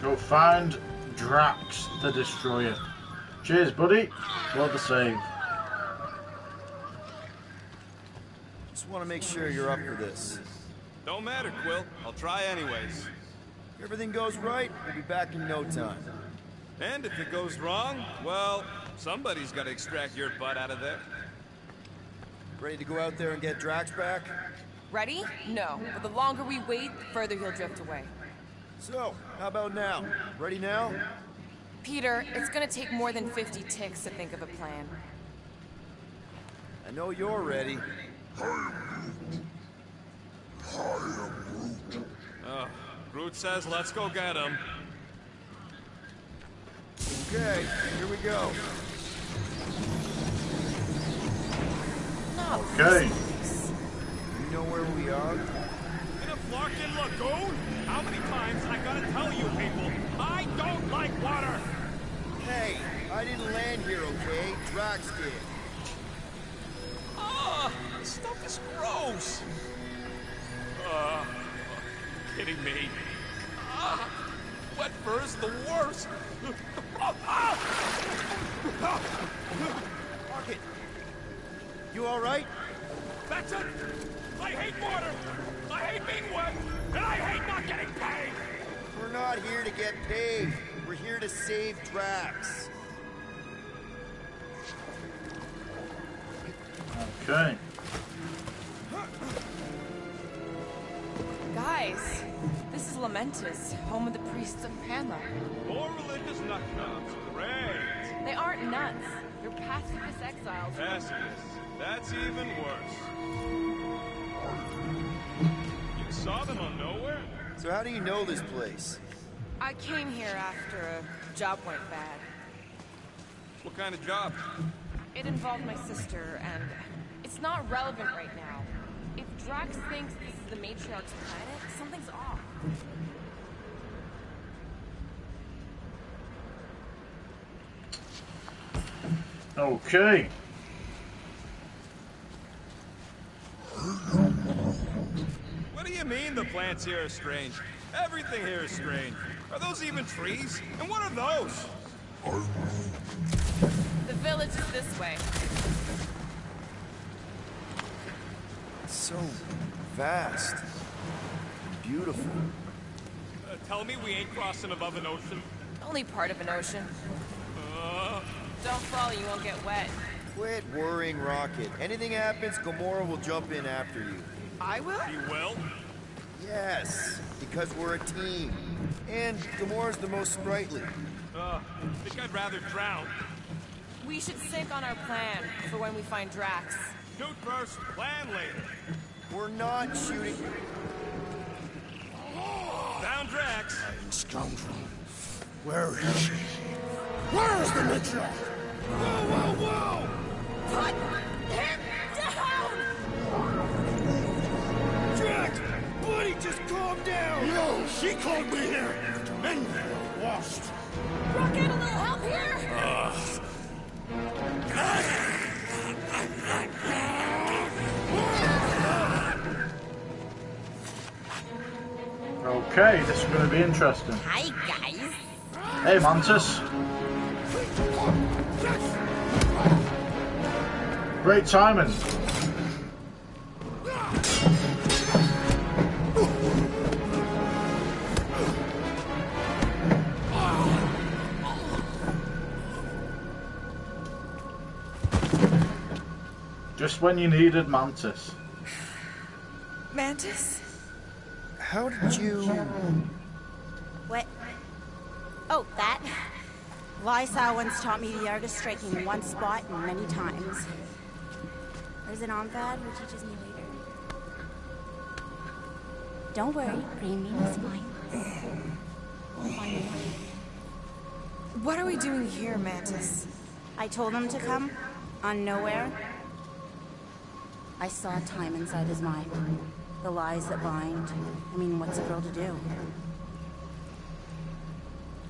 Speaker 1: go find Drax the Destroyer. Cheers, buddy. Love the save.
Speaker 5: Just want to make sure you're up for this.
Speaker 11: Don't matter, Quill. I'll try anyways.
Speaker 5: If everything goes right, we'll be back in no time.
Speaker 11: And if it goes wrong, well, somebody's got to extract your butt out of there.
Speaker 5: Ready to go out there and get Drax back?
Speaker 6: Ready? No. But the longer we wait, the further he'll drift away.
Speaker 5: So, how about now? Ready now?
Speaker 6: Peter, it's gonna take more than 50 ticks to think of a plan.
Speaker 5: I know you're ready.
Speaker 11: Groot says let's go get him.
Speaker 5: Okay, here we go.
Speaker 1: Okay.
Speaker 5: You know where we are?
Speaker 2: In a Flarkin lagoon? How many times I gotta tell you people, I don't like water!
Speaker 5: Hey, I didn't land here, okay? Drax did.
Speaker 11: This stuff is gross. Kidding me? Wet fur is the worst.
Speaker 5: Rocket, you all right?
Speaker 2: That's it! I hate water! I hate being wet! And I hate not getting paid!
Speaker 5: We're not here to get paid. We're here to save Drax.
Speaker 1: Okay.
Speaker 6: Guys, this is Lamentus, home of the priests of Panla.
Speaker 2: More religious nutjobs. Great!
Speaker 6: They aren't nuts. They're pacifist exiles.
Speaker 2: Pacifists. That's even worse. You saw them on Nowhere?
Speaker 5: So how do you know this place?
Speaker 6: I came here after a job went bad.
Speaker 11: What kind of job?
Speaker 6: It involved my sister, and it's not relevant right now. If Drax thinks this is the matriarch's planet, something's off.
Speaker 1: Okay.
Speaker 11: What do you mean the plants here are strange? Everything here is strange. Are those even trees? And what are those?
Speaker 6: The village is this way.
Speaker 5: It's so vast and beautiful.
Speaker 2: Tell me we ain't crossing above an ocean.
Speaker 6: Only part of an ocean. Don't fall, you won't get wet.
Speaker 5: Quit worrying, Rocket. Anything happens, Gamora will jump in after you.
Speaker 6: I will?
Speaker 2: You will?
Speaker 5: Yes, because we're a team. And Gamora's the most sprightly.
Speaker 2: Think I'd rather drown.
Speaker 6: We should sync on our plan for when we find Drax.
Speaker 2: Shoot first, plan later.
Speaker 5: We're not shooting.
Speaker 2: Down Drax.
Speaker 3: Scoundrel. Where is she? Where is the matriarch? Whoa, whoa, whoa!
Speaker 6: Put him down!
Speaker 3: Drax! Buddy, just calm down! No, she called me here! Men washed!
Speaker 6: Rocket, a little help here?
Speaker 1: Okay, this is going to be interesting.
Speaker 6: Hi, guys.
Speaker 1: Hey, Mantis. Great timing. Just when you needed Mantis.
Speaker 16: Mantis?
Speaker 5: How did you...
Speaker 17: What? Oh, that? Lysa once taught me the art of striking one spot many times. There's an Omvad who teaches me later. Don't worry, Green Mean is fine. We'll find a way.
Speaker 6: What are we doing here, Mantis?
Speaker 17: I told him to come, on nowhere. I saw time inside his mind. The lies that bind. I mean, what's a girl to do?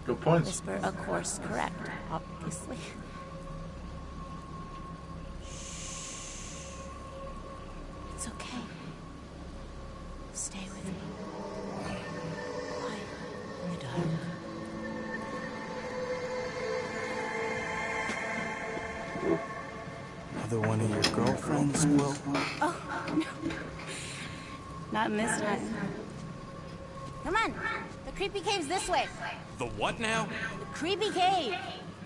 Speaker 1: Good points.
Speaker 17: Whisper a course correct, obviously. It's okay. Stay with me. Quiet in the dark.
Speaker 3: Another one of your girlfriends, Will?
Speaker 17: Oh, no. Not in this time. Come on. The creepy cave's this way.
Speaker 2: The what now?
Speaker 17: The creepy cave,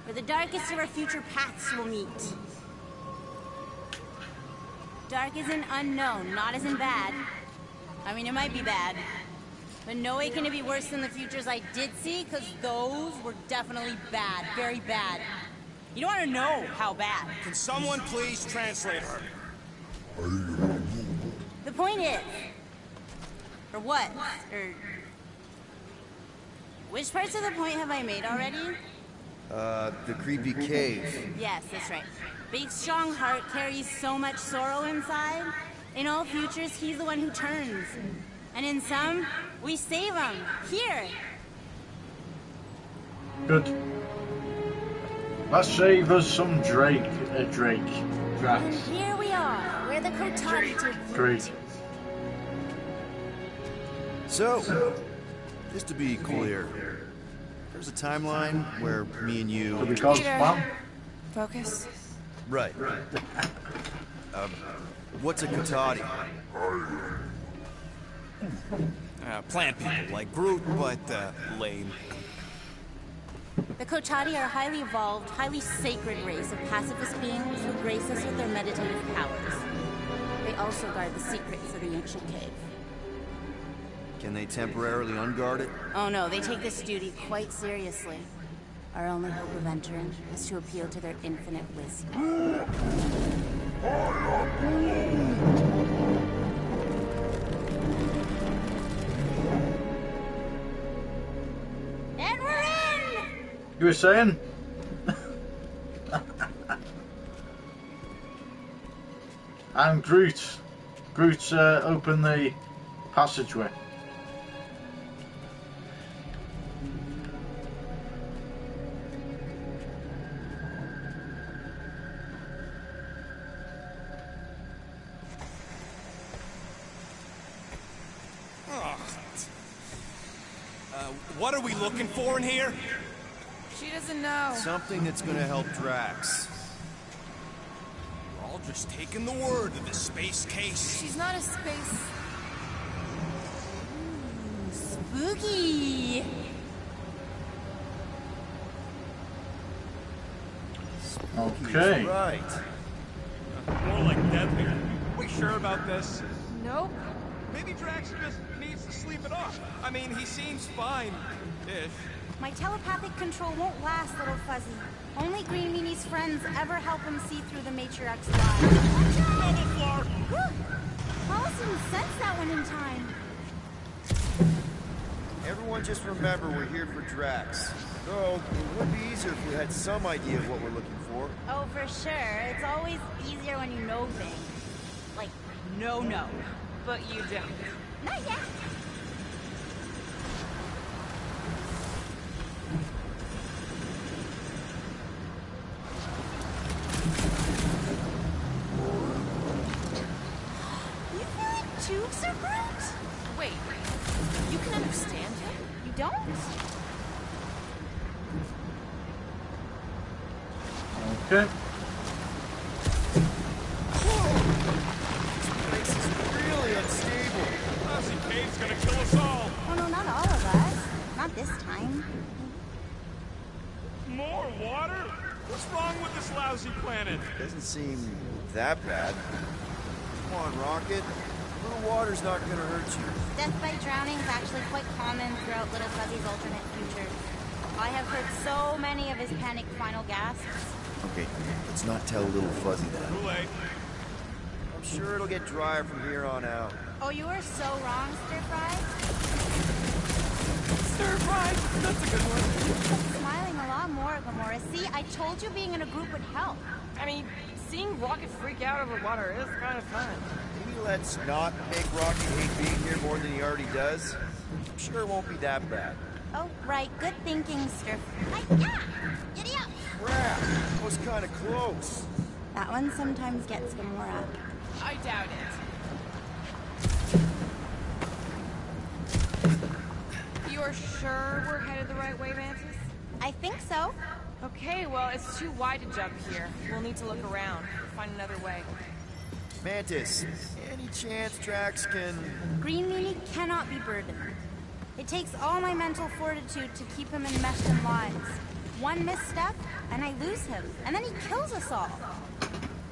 Speaker 17: where the darkest of our future paths will meet. Dark as in unknown, not as in bad. I mean, it might be bad, but no way can it be worse than the futures I did see, because those were definitely bad, very bad. You don't want to know how bad.
Speaker 2: Can someone please translate her?
Speaker 17: The point is, or what, or which parts of the point have I made already?
Speaker 5: The creepy cave.
Speaker 17: Yes, that's right. Big, strong heart carries so much sorrow inside. In all futures, he's the one who turns. And in some, we save him. Here.
Speaker 1: Good. Let's save us some Drax.
Speaker 17: Here we are, where the Kotati took
Speaker 1: Great.
Speaker 5: So, just to be clear, there's a timeline where me and you...
Speaker 1: Because, Mom?
Speaker 6: Focus.
Speaker 5: Right. What's a Kotati?
Speaker 2: Plant people, like Groot, but lame.
Speaker 17: The Kotati are a highly evolved, highly sacred race of pacifist beings who grace us with their meditative powers. They also guard the secrets of the ancient cave.
Speaker 5: Can they temporarily unguard it?
Speaker 17: Oh no, they take this duty quite seriously. Our only hope of entering is to appeal to their infinite wisdom. And we're in!
Speaker 1: You were saying? And Groot. Groot opened the passageway.
Speaker 2: What are we looking for in here?
Speaker 6: She doesn't know.
Speaker 5: Something that's gonna help Drax.
Speaker 2: We're all just taking the word of the space case.
Speaker 6: She's not a space...
Speaker 17: Spooky!
Speaker 1: Okay.
Speaker 5: Right.
Speaker 2: More like deadly. We sure about this?
Speaker 6: Nope.
Speaker 2: Maybe Drax just needs to sleep it off. I mean, he seems fine-ish.
Speaker 17: My telepathic control won't last, little fuzzy. Only Green Meanie's friends ever help him see through the matriarch's lies.
Speaker 2: Double floor!
Speaker 17: Wallace didn't sense that one in time.
Speaker 5: Everyone just remember we're here for Drax. Though, it would be easier if we had some idea of what we're looking for.
Speaker 17: Oh, for sure. It's always easier when you know things. Like, no.
Speaker 6: But you don't.
Speaker 17: Not yet. You feel like tubes are Groot?
Speaker 6: Wait, you can understand him?
Speaker 17: You don't?
Speaker 1: Okay.
Speaker 5: Really unstable.
Speaker 2: Lousy cave's gonna kill us all.
Speaker 17: Oh no, not all of us. Not this time.
Speaker 2: More water? What's wrong with this lousy planet?
Speaker 5: Doesn't seem that bad. Come on, Rocket. A little water's not gonna hurt you.
Speaker 17: Death by drowning is actually quite common throughout Little Fuzzy's alternate futures. I have heard so many of his panicked final gasps.
Speaker 5: Okay, let's not tell Little Fuzzy that.
Speaker 2: Too late.
Speaker 5: I'm sure it'll get drier from here on out.
Speaker 17: Oh, you were so wrong, Stir Fry.
Speaker 6: Stir fry. That's a good one.
Speaker 17: Smiling a lot more more, Gamora. See, I told you being in a group would help.
Speaker 6: I mean, seeing Rocket freak out over water is kind of fun.
Speaker 5: Maybe let's not make Rocket hate being here more than he already does. I'm sure it won't be that bad.
Speaker 17: Oh, right. Good thinking, Stir. Yeah! Giddy up!
Speaker 5: Crap! That was kind of close.
Speaker 17: That one sometimes gets Gamora.
Speaker 6: I doubt it. You're sure we're headed the right way, Mantis?
Speaker 17: I think so.
Speaker 6: Okay, well, it's too wide to jump here. We'll need to look around, find another way.
Speaker 5: Mantis, any chance Drax can...
Speaker 17: Green Meanie cannot be burdened. It takes all my mental fortitude to keep him enmeshed in lines. One misstep, and I lose him. And then he kills us all.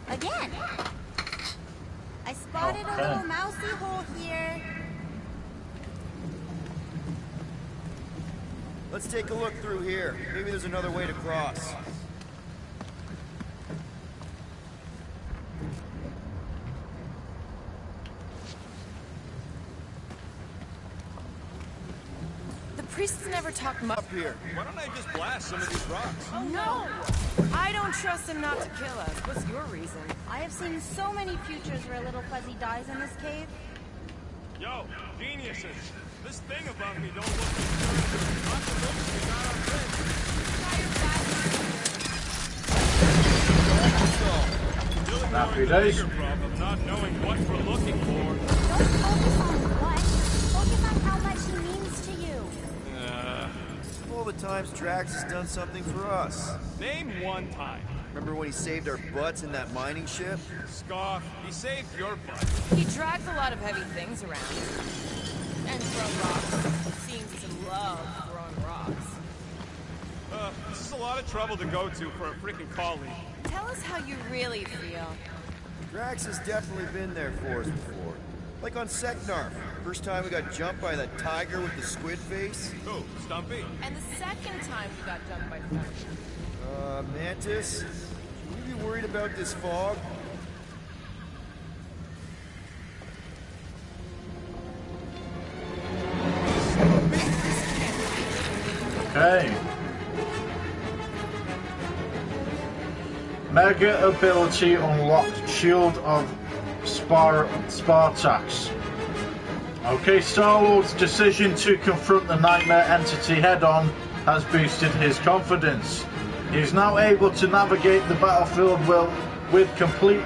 Speaker 17: Again. I spotted a little mousy hole here.
Speaker 5: Let's take a look through here. Maybe there's another way to cross.
Speaker 6: The priests never talk much.
Speaker 5: Up here.
Speaker 11: Why don't I just blast some of these rocks?
Speaker 6: Oh no! I don't trust him not to kill us. What's your reason?
Speaker 17: I have seen so many futures where Little Fuzzy dies in this cave.
Speaker 11: Yo, geniuses! This thing above me don't look as good as the possibilities we got on bridge.
Speaker 1: Happy days.
Speaker 11: Problem, not knowing what we're looking for.
Speaker 17: Don't focus on what. Focus on how much he means to you.
Speaker 5: All the times Drax has done something for us.
Speaker 11: Name one time.
Speaker 5: Remember when he saved our butts in that mining ship?
Speaker 11: Scoff, he saved your butt.
Speaker 6: He drags a lot of heavy things around. And throw rocks. Seems to love throwing rocks.
Speaker 11: This is a lot of trouble to go to for a freaking colleague.
Speaker 6: Tell us how you really feel.
Speaker 5: Drax has definitely been there for us before. Like on Seknarf. First time we got jumped by that tiger with the squid face.
Speaker 11: Oh, Stumpy.
Speaker 6: And the second time we got jumped by Stumpy.
Speaker 5: Mantis, should we be worried about this fog?
Speaker 1: Okay. Mega ability unlocked. Shield of Spartax. Okay, Star-Lord's decision to confront the nightmare entity head-on has boosted his confidence. He is now able to navigate the battlefield with complete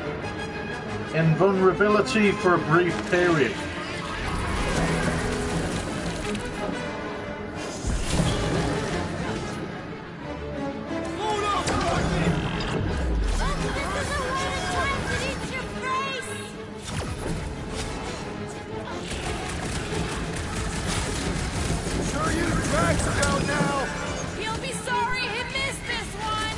Speaker 1: invulnerability for a brief period.
Speaker 6: He'll be sorry he missed this one!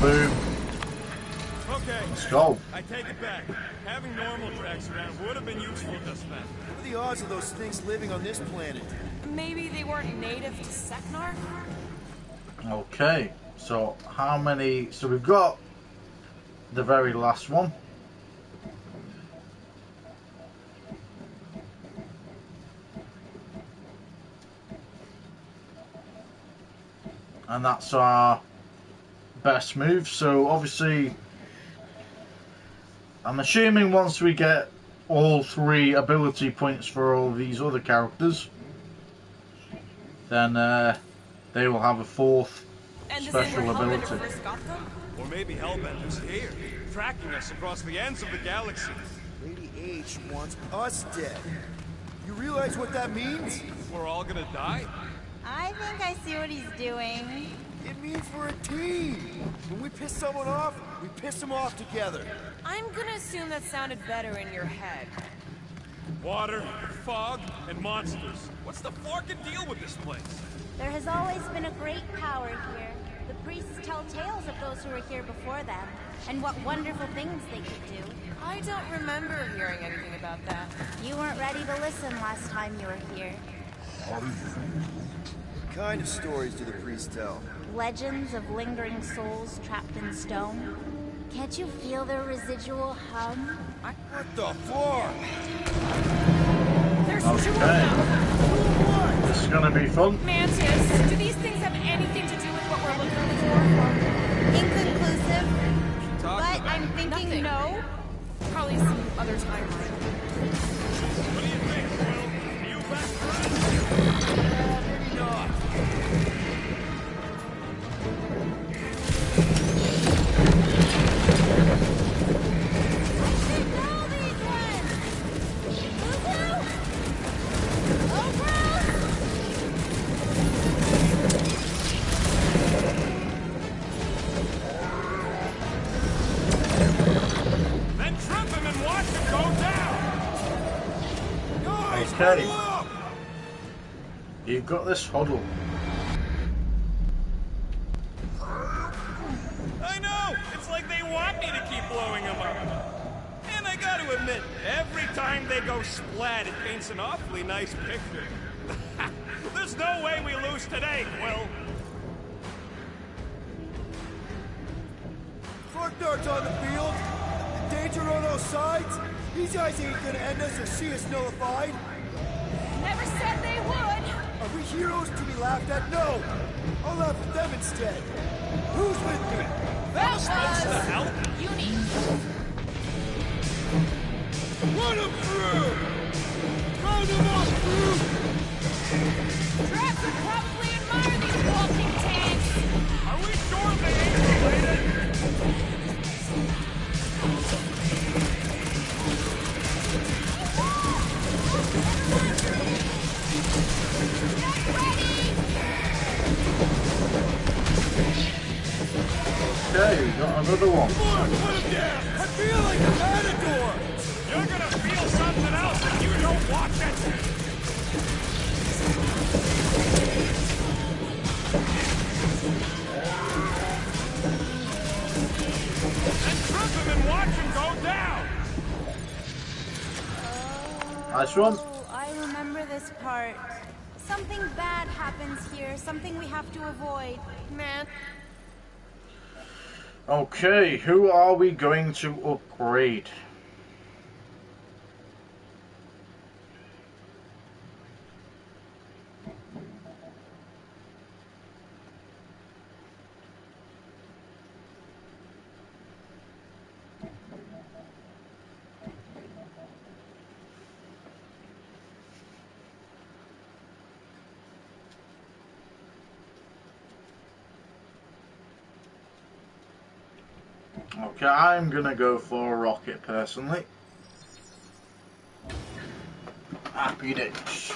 Speaker 1: Boom.
Speaker 11: Okay.
Speaker 1: Let's go.
Speaker 11: I take it back. Having normal tracks around would have been useful just then.
Speaker 5: What are the odds of those things living on this planet?
Speaker 6: Maybe they weren't native to Seknarf?
Speaker 1: Okay, so how many? So we've got the very last one. And that's our best move. So obviously, I'm assuming once we get all 3 ability points for all these other characters, then they will have a 4th special ability.
Speaker 11: Or maybe Hellbender's here, tracking us across the ends of the galaxy.
Speaker 5: Lady H wants us dead. You realize what that means?
Speaker 11: We're all gonna die?
Speaker 17: I think I see what he's doing.
Speaker 5: It means we're a team. When we piss someone off, we piss them off together.
Speaker 6: I'm gonna assume that sounded better in your head.
Speaker 11: Water, fog, and monsters. What's the forking deal with this place?
Speaker 17: There has always been a great power here. The priests tell tales of those who were here before them, and what wonderful things they could do.
Speaker 6: I don't remember hearing anything about that.
Speaker 17: You weren't ready to listen last time you were here.
Speaker 5: What kind of stories do the priests tell?
Speaker 17: Legends of lingering souls trapped in stone. Can't you feel their residual hum?
Speaker 3: What the fuck?
Speaker 6: There's two of them.
Speaker 1: This is gonna be fun.
Speaker 6: Mantis, do these things have anything to do with what we're looking for?
Speaker 17: Inconclusive. But I'm thinking
Speaker 6: Nothing.
Speaker 17: no.
Speaker 6: Probably some other timeline.
Speaker 2: What do you think, Will? Are you back for us?
Speaker 3: Maybe not.
Speaker 2: Then trip him and watch him go down! Guys,
Speaker 1: Okay.
Speaker 2: huddle up!
Speaker 1: You've got this, huddle.
Speaker 2: I know! It's like they want me to keep blowing them up. And I gotta admit, every time they go splat, it paints an awfully nice picture. There's no way we lose today, Quill.
Speaker 3: Fuck darts on the field. Danger on all sides. These guys ain't gonna end us or see us nullified.
Speaker 6: Never said they would.
Speaker 3: Are we heroes to be laughed at? No. I'll laugh at them instead. Who's with me?
Speaker 6: That
Speaker 2: Supposed to help?
Speaker 6: Uni.
Speaker 3: Run them through! Round them all through!
Speaker 6: Drax would probably admire these walking tanks.
Speaker 2: Are we sure they ain't related?
Speaker 1: Okay, we got another one.
Speaker 3: Come on, put him down! I feel like a matador!
Speaker 2: You're gonna feel something else if you don't watch it! And trip him and watch him go down!
Speaker 1: Nice one.
Speaker 17: Oh, I remember this part. Something bad happens here, something we have to avoid.
Speaker 6: Man,
Speaker 1: Okay, who are we going to upgrade? Okay, I'm gonna go for a rocket personally. Happy days.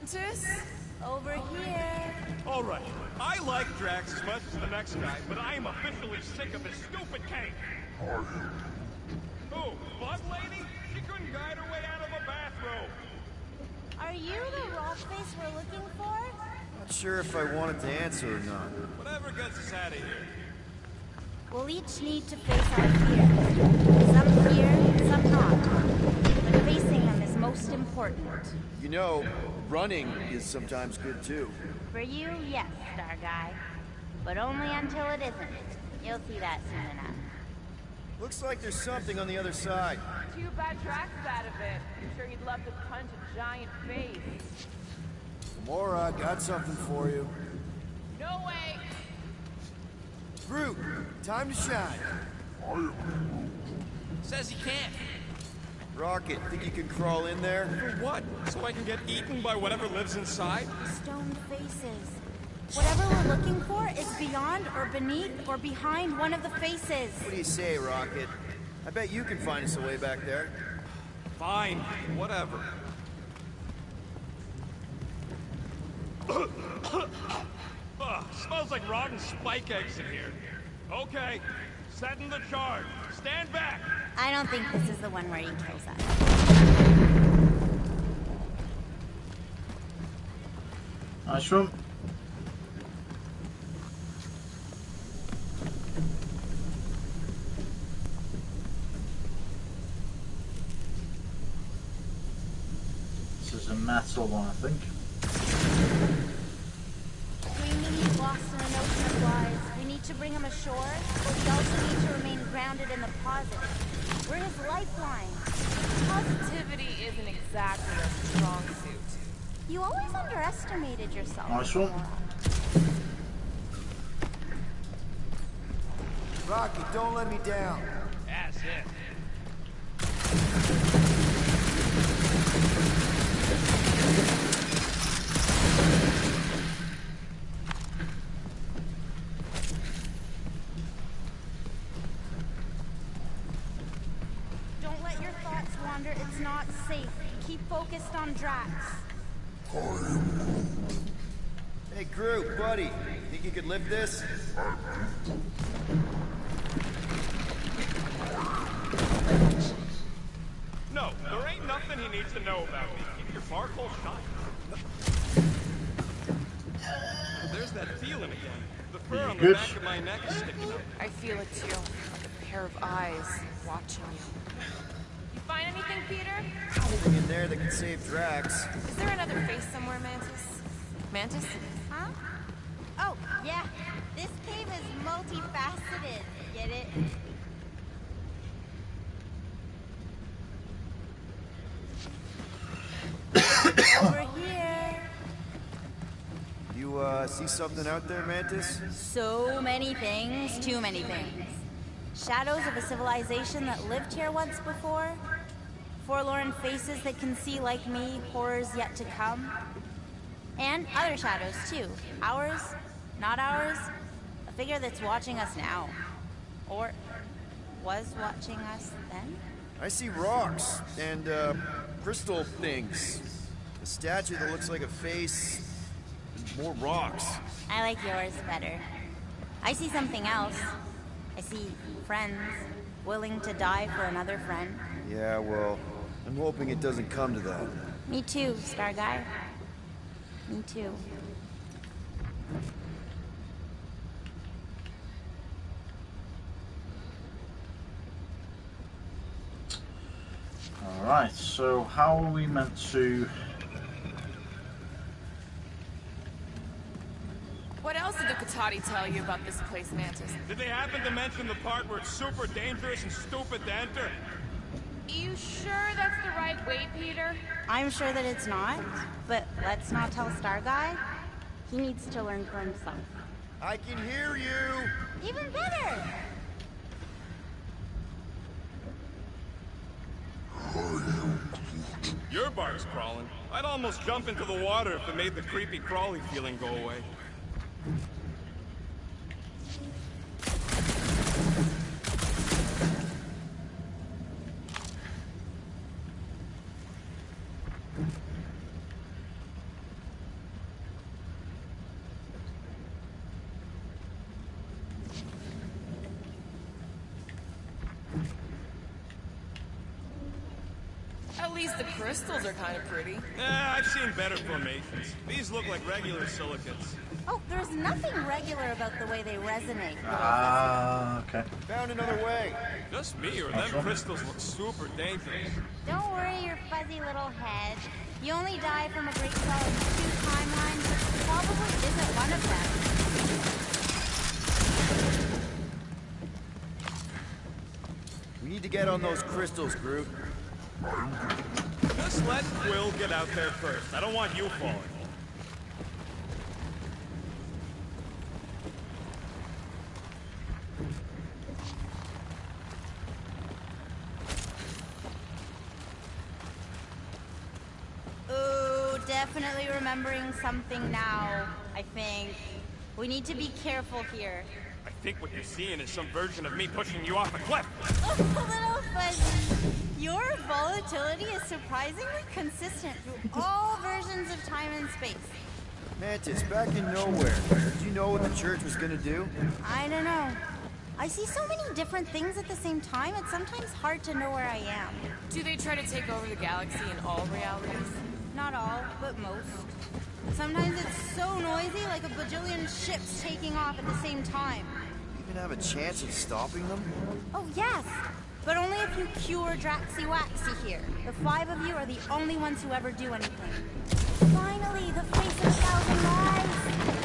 Speaker 6: Sis?
Speaker 17: Over here.
Speaker 2: Alright, I like Drax as much as the next guy, but I am officially sick of his stupid cake! Who? Bud Lady? She couldn't guide her way out of a bathrobe!
Speaker 17: Are you the rock face we're looking for?
Speaker 5: Not sure if I wanted to answer or not.
Speaker 2: Whatever gets us out of here.
Speaker 17: We'll each need to face our fears. Some here, some not. But facing them is most important.
Speaker 5: You know, running is sometimes good too.
Speaker 17: For you, yes, Star Guy. But only until it isn't. You'll see that soon enough.
Speaker 5: Looks like there's something on the other side.
Speaker 18: Too bad Drax is out of it. I'm sure he'd love to punch a giant face.
Speaker 5: Mora, got something for you.
Speaker 18: No way!
Speaker 5: Fruit, time to shine.
Speaker 2: Says he can't.
Speaker 5: Rocket, think you can crawl in there?
Speaker 2: For what? So I can get eaten by whatever lives inside?
Speaker 17: Stone faces. Whatever we're looking for is beyond or beneath or behind one of the faces.
Speaker 5: What do you say, Rocket? I bet you can find us a way back there.
Speaker 2: Fine, whatever. Smells like rotten spike eggs in here. Okay, setting the charge. Stand back.
Speaker 17: I don't think this is the one where he kills us.
Speaker 1: Nice one. There's a metal one, I think.
Speaker 17: He's lost in an ocean of lies. We need to bring him ashore, but we also need to remain grounded in the positive. We're his lifeline.
Speaker 6: Positivity isn't exactly a strong suit.
Speaker 17: You always underestimated yourself.
Speaker 1: Nice one.
Speaker 5: Rocky, don't let me down.
Speaker 7: That's it.
Speaker 17: Don't let your thoughts wander. It's not safe. Keep focused on Drax.
Speaker 5: Hey, Groot, buddy. Think you could lift this?
Speaker 2: No, there ain't nothing he needs to know about me. Keep your sparkle shine. There's that feeling again. The fur on the back of my neck is sticking up.
Speaker 6: I feel it too, like a pair of eyes watching you. You find anything, Peter?
Speaker 5: Anything in there that can save Drax.
Speaker 6: Is there another face somewhere, Mantis? Mantis?
Speaker 17: Huh? Oh, yeah. This cave is multifaceted. Get it? Over here.
Speaker 5: You, see something out there, Mantis?
Speaker 17: So many things, too many things. Shadows of a civilization that lived here once before. Forlorn faces that can see like me, horrors yet to come. And other shadows, too. Ours, not ours. A figure that's watching us now. Or was watching us then?
Speaker 5: I see rocks and, crystal things. A statue that looks like a face. And more rocks.
Speaker 17: I like yours better. I see something else. I see friends willing to die for another friend.
Speaker 5: Yeah, well, I'm hoping it doesn't come to that.
Speaker 17: Me too, Star Guy. Me too.
Speaker 1: Alright, so how are we meant to...
Speaker 6: What else did the Katati tell you about this place, Mantis?
Speaker 2: Did they happen to mention the part where it's super dangerous and stupid to enter?
Speaker 18: You sure that's the right way, Peter?
Speaker 17: I'm sure that it's not, but let's not tell Star Guy. He needs to learn for himself.
Speaker 5: I can hear you!
Speaker 17: Even better!
Speaker 2: Your bark's crawling. I'd almost jump into the water if it made the creepy crawly feeling go away.
Speaker 6: At least the crystals are kind of pretty.
Speaker 2: I've seen better formations. These look like regular silicates.
Speaker 17: Oh, there's nothing regular about the way they resonate.
Speaker 1: Ah, okay.
Speaker 5: Found another way.
Speaker 2: Just me, or them crystals look super dangerous.
Speaker 17: Don't worry your fuzzy little head. You only die from a great spell in 2 timelines, which probably isn't one of them.
Speaker 5: We need to get on those crystals, Groot.
Speaker 2: Just let Quill get out there first. I don't want you falling.
Speaker 17: Ooh, definitely remembering something now, I think. We need to be careful here.
Speaker 2: I think what you're seeing is some version of me pushing you off a cliff.
Speaker 17: Oh, little fuzzy. Your volatility is surprisingly consistent through all versions of time and space.
Speaker 5: Mantis, back in nowhere. Did you know what the church was gonna do?
Speaker 17: I don't know. I see so many different things at the same time, it's sometimes hard to know where I am.
Speaker 6: Do they try to take over the galaxy in all realities?
Speaker 17: Not all, but most. Sometimes it's so noisy, like a bajillion ships taking off at the same time.
Speaker 5: Even have a chance of stopping them?
Speaker 17: Oh, yes! But only if you cure Draxy Waxy here. The 5 of you are the only ones who ever do anything. Finally, the face of 1,000 lives!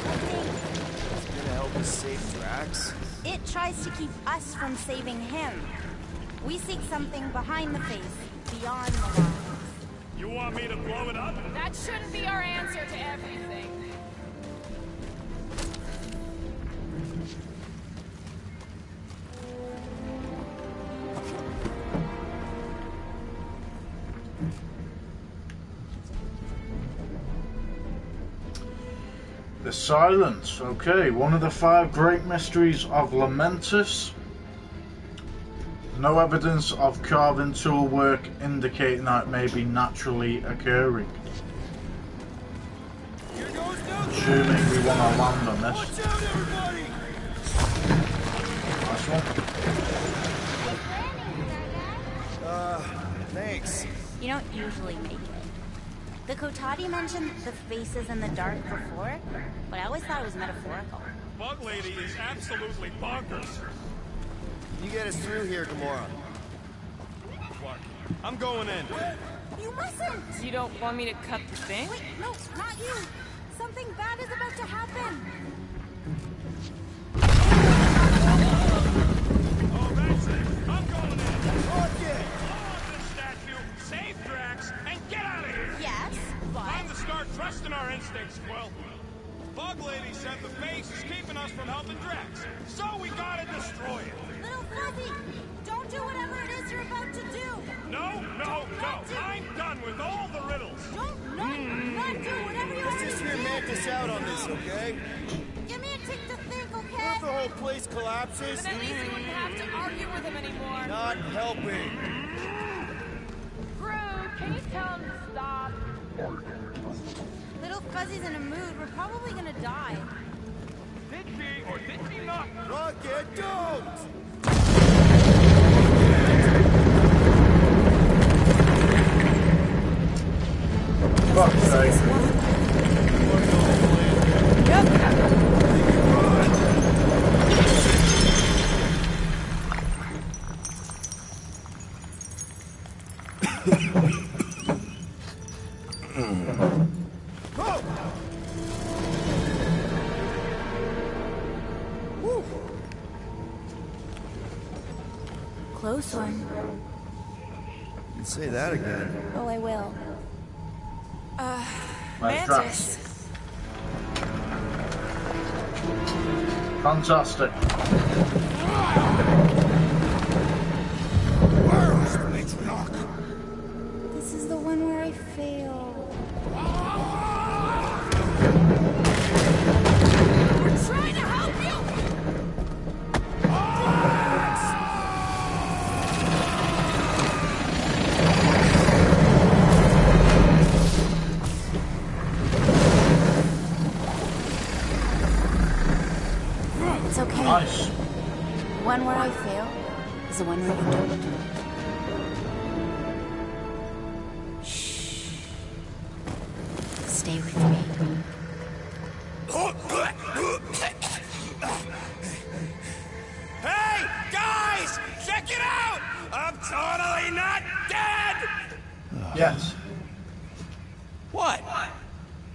Speaker 17: I think.
Speaker 5: It's gonna help us save Drax?
Speaker 17: It tries to keep us from saving him. We seek something behind the face, beyond the lives.
Speaker 2: You want me to blow it up?
Speaker 18: That shouldn't be our answer to everything.
Speaker 1: The silence. Okay, one of the 5 great mysteries of Lamentus. No evidence of carving tool work indicating that it may be naturally occurring. Assuming we want to land on this.
Speaker 5: Watch out, everybody!
Speaker 1: Last one.
Speaker 5: Thanks.
Speaker 17: You don't usually make it. The Kotati mentioned the faces in the dark before, but I always thought it was metaphorical.
Speaker 2: Bug Lady is absolutely bonkers.
Speaker 5: You get us through here, Gamora.
Speaker 2: What? I'm going in.
Speaker 17: You mustn't!
Speaker 6: You don't want me to cut the thing?
Speaker 17: Wait, no, not you! Something bad is about to happen!
Speaker 2: Oh, that's it. I'm going in.
Speaker 5: Rocket!
Speaker 2: This statue, save Drax, and get out of here.
Speaker 17: Yes, but...
Speaker 2: Time to start trusting our instincts, Quill. Bug Lady said the face is keeping us from helping Drax, so we gotta destroy it.
Speaker 17: Little Fuzzy, don't do whatever it is you're about to do!
Speaker 2: No. I'm done with all the riddles.
Speaker 17: Don't not do whatever you
Speaker 5: Let's
Speaker 17: want
Speaker 5: just
Speaker 17: to
Speaker 5: hear
Speaker 17: do!
Speaker 5: Mantis out on this, okay?
Speaker 17: Give me a tick to think,
Speaker 5: What
Speaker 17: okay?
Speaker 5: if the whole place collapses?
Speaker 18: Then at least we wouldn't have to argue with him anymore.
Speaker 5: Not helping.
Speaker 18: Groot, can you tell him to stop?
Speaker 17: Little Fuzzy's in a mood. We're probably gonna die.
Speaker 2: Did she or did she not?
Speaker 5: Rocket, don't!
Speaker 1: Fuck's sake.
Speaker 17: Close one.
Speaker 5: You can say that again.
Speaker 17: Oh, I will.
Speaker 1: Nice
Speaker 6: Mantis.
Speaker 1: Fantastic.
Speaker 3: Where is the matriarch?
Speaker 17: This is the one where I fail.
Speaker 18: We're trying to help you!
Speaker 17: It's okay.
Speaker 1: Nice.
Speaker 17: The one where I fail is the one where you don't. Shh. Stay with me.
Speaker 2: Hey, guys! Check it out! I'm totally not dead!
Speaker 1: Yes.
Speaker 2: What?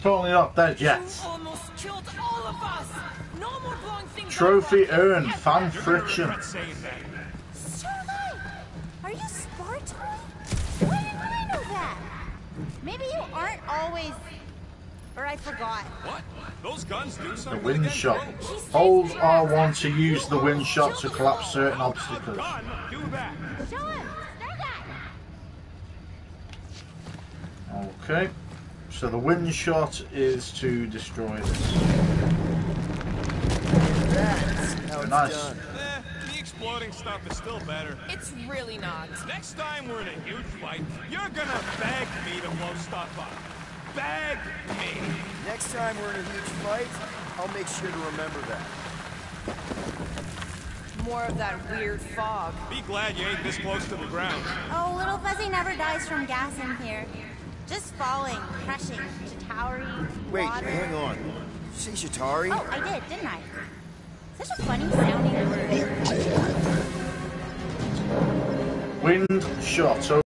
Speaker 1: Totally not dead yet.
Speaker 6: Almost killed all of us! No more blowing things
Speaker 1: Trophy
Speaker 6: up.
Speaker 1: earned. Fan friction.
Speaker 17: Starlight! Are you Spartan? Why didn't I know that? Maybe you aren't always... Or I forgot.
Speaker 2: What? Those guns do
Speaker 1: The
Speaker 2: something
Speaker 1: wind
Speaker 2: again,
Speaker 1: shot.
Speaker 2: Quill?
Speaker 1: Hold R1 to use the wind shot to collapse certain obstacles.
Speaker 2: Gun, do that.
Speaker 17: Show him!
Speaker 1: Okay. So the wind shot is to destroy this.
Speaker 5: That's how it's
Speaker 1: Nice.
Speaker 5: done.
Speaker 2: The exploding stuff is still better.
Speaker 18: It's really not.
Speaker 2: Next time we're in a huge fight, you're gonna beg me to blow stuff up. Beg me.
Speaker 5: Next time we're in a huge fight, I'll make sure to remember that.
Speaker 18: More of that weird fog.
Speaker 2: Be glad you ain't this close to the ground.
Speaker 17: Oh, Little Fuzzy never dies from gas in here. Just falling, crashing, Chitauri,
Speaker 5: Wait,
Speaker 17: water.
Speaker 5: hang on. Did you say Chitauri?
Speaker 17: Oh, I did, didn't I? Such a funny sounding word.
Speaker 1: Wind shot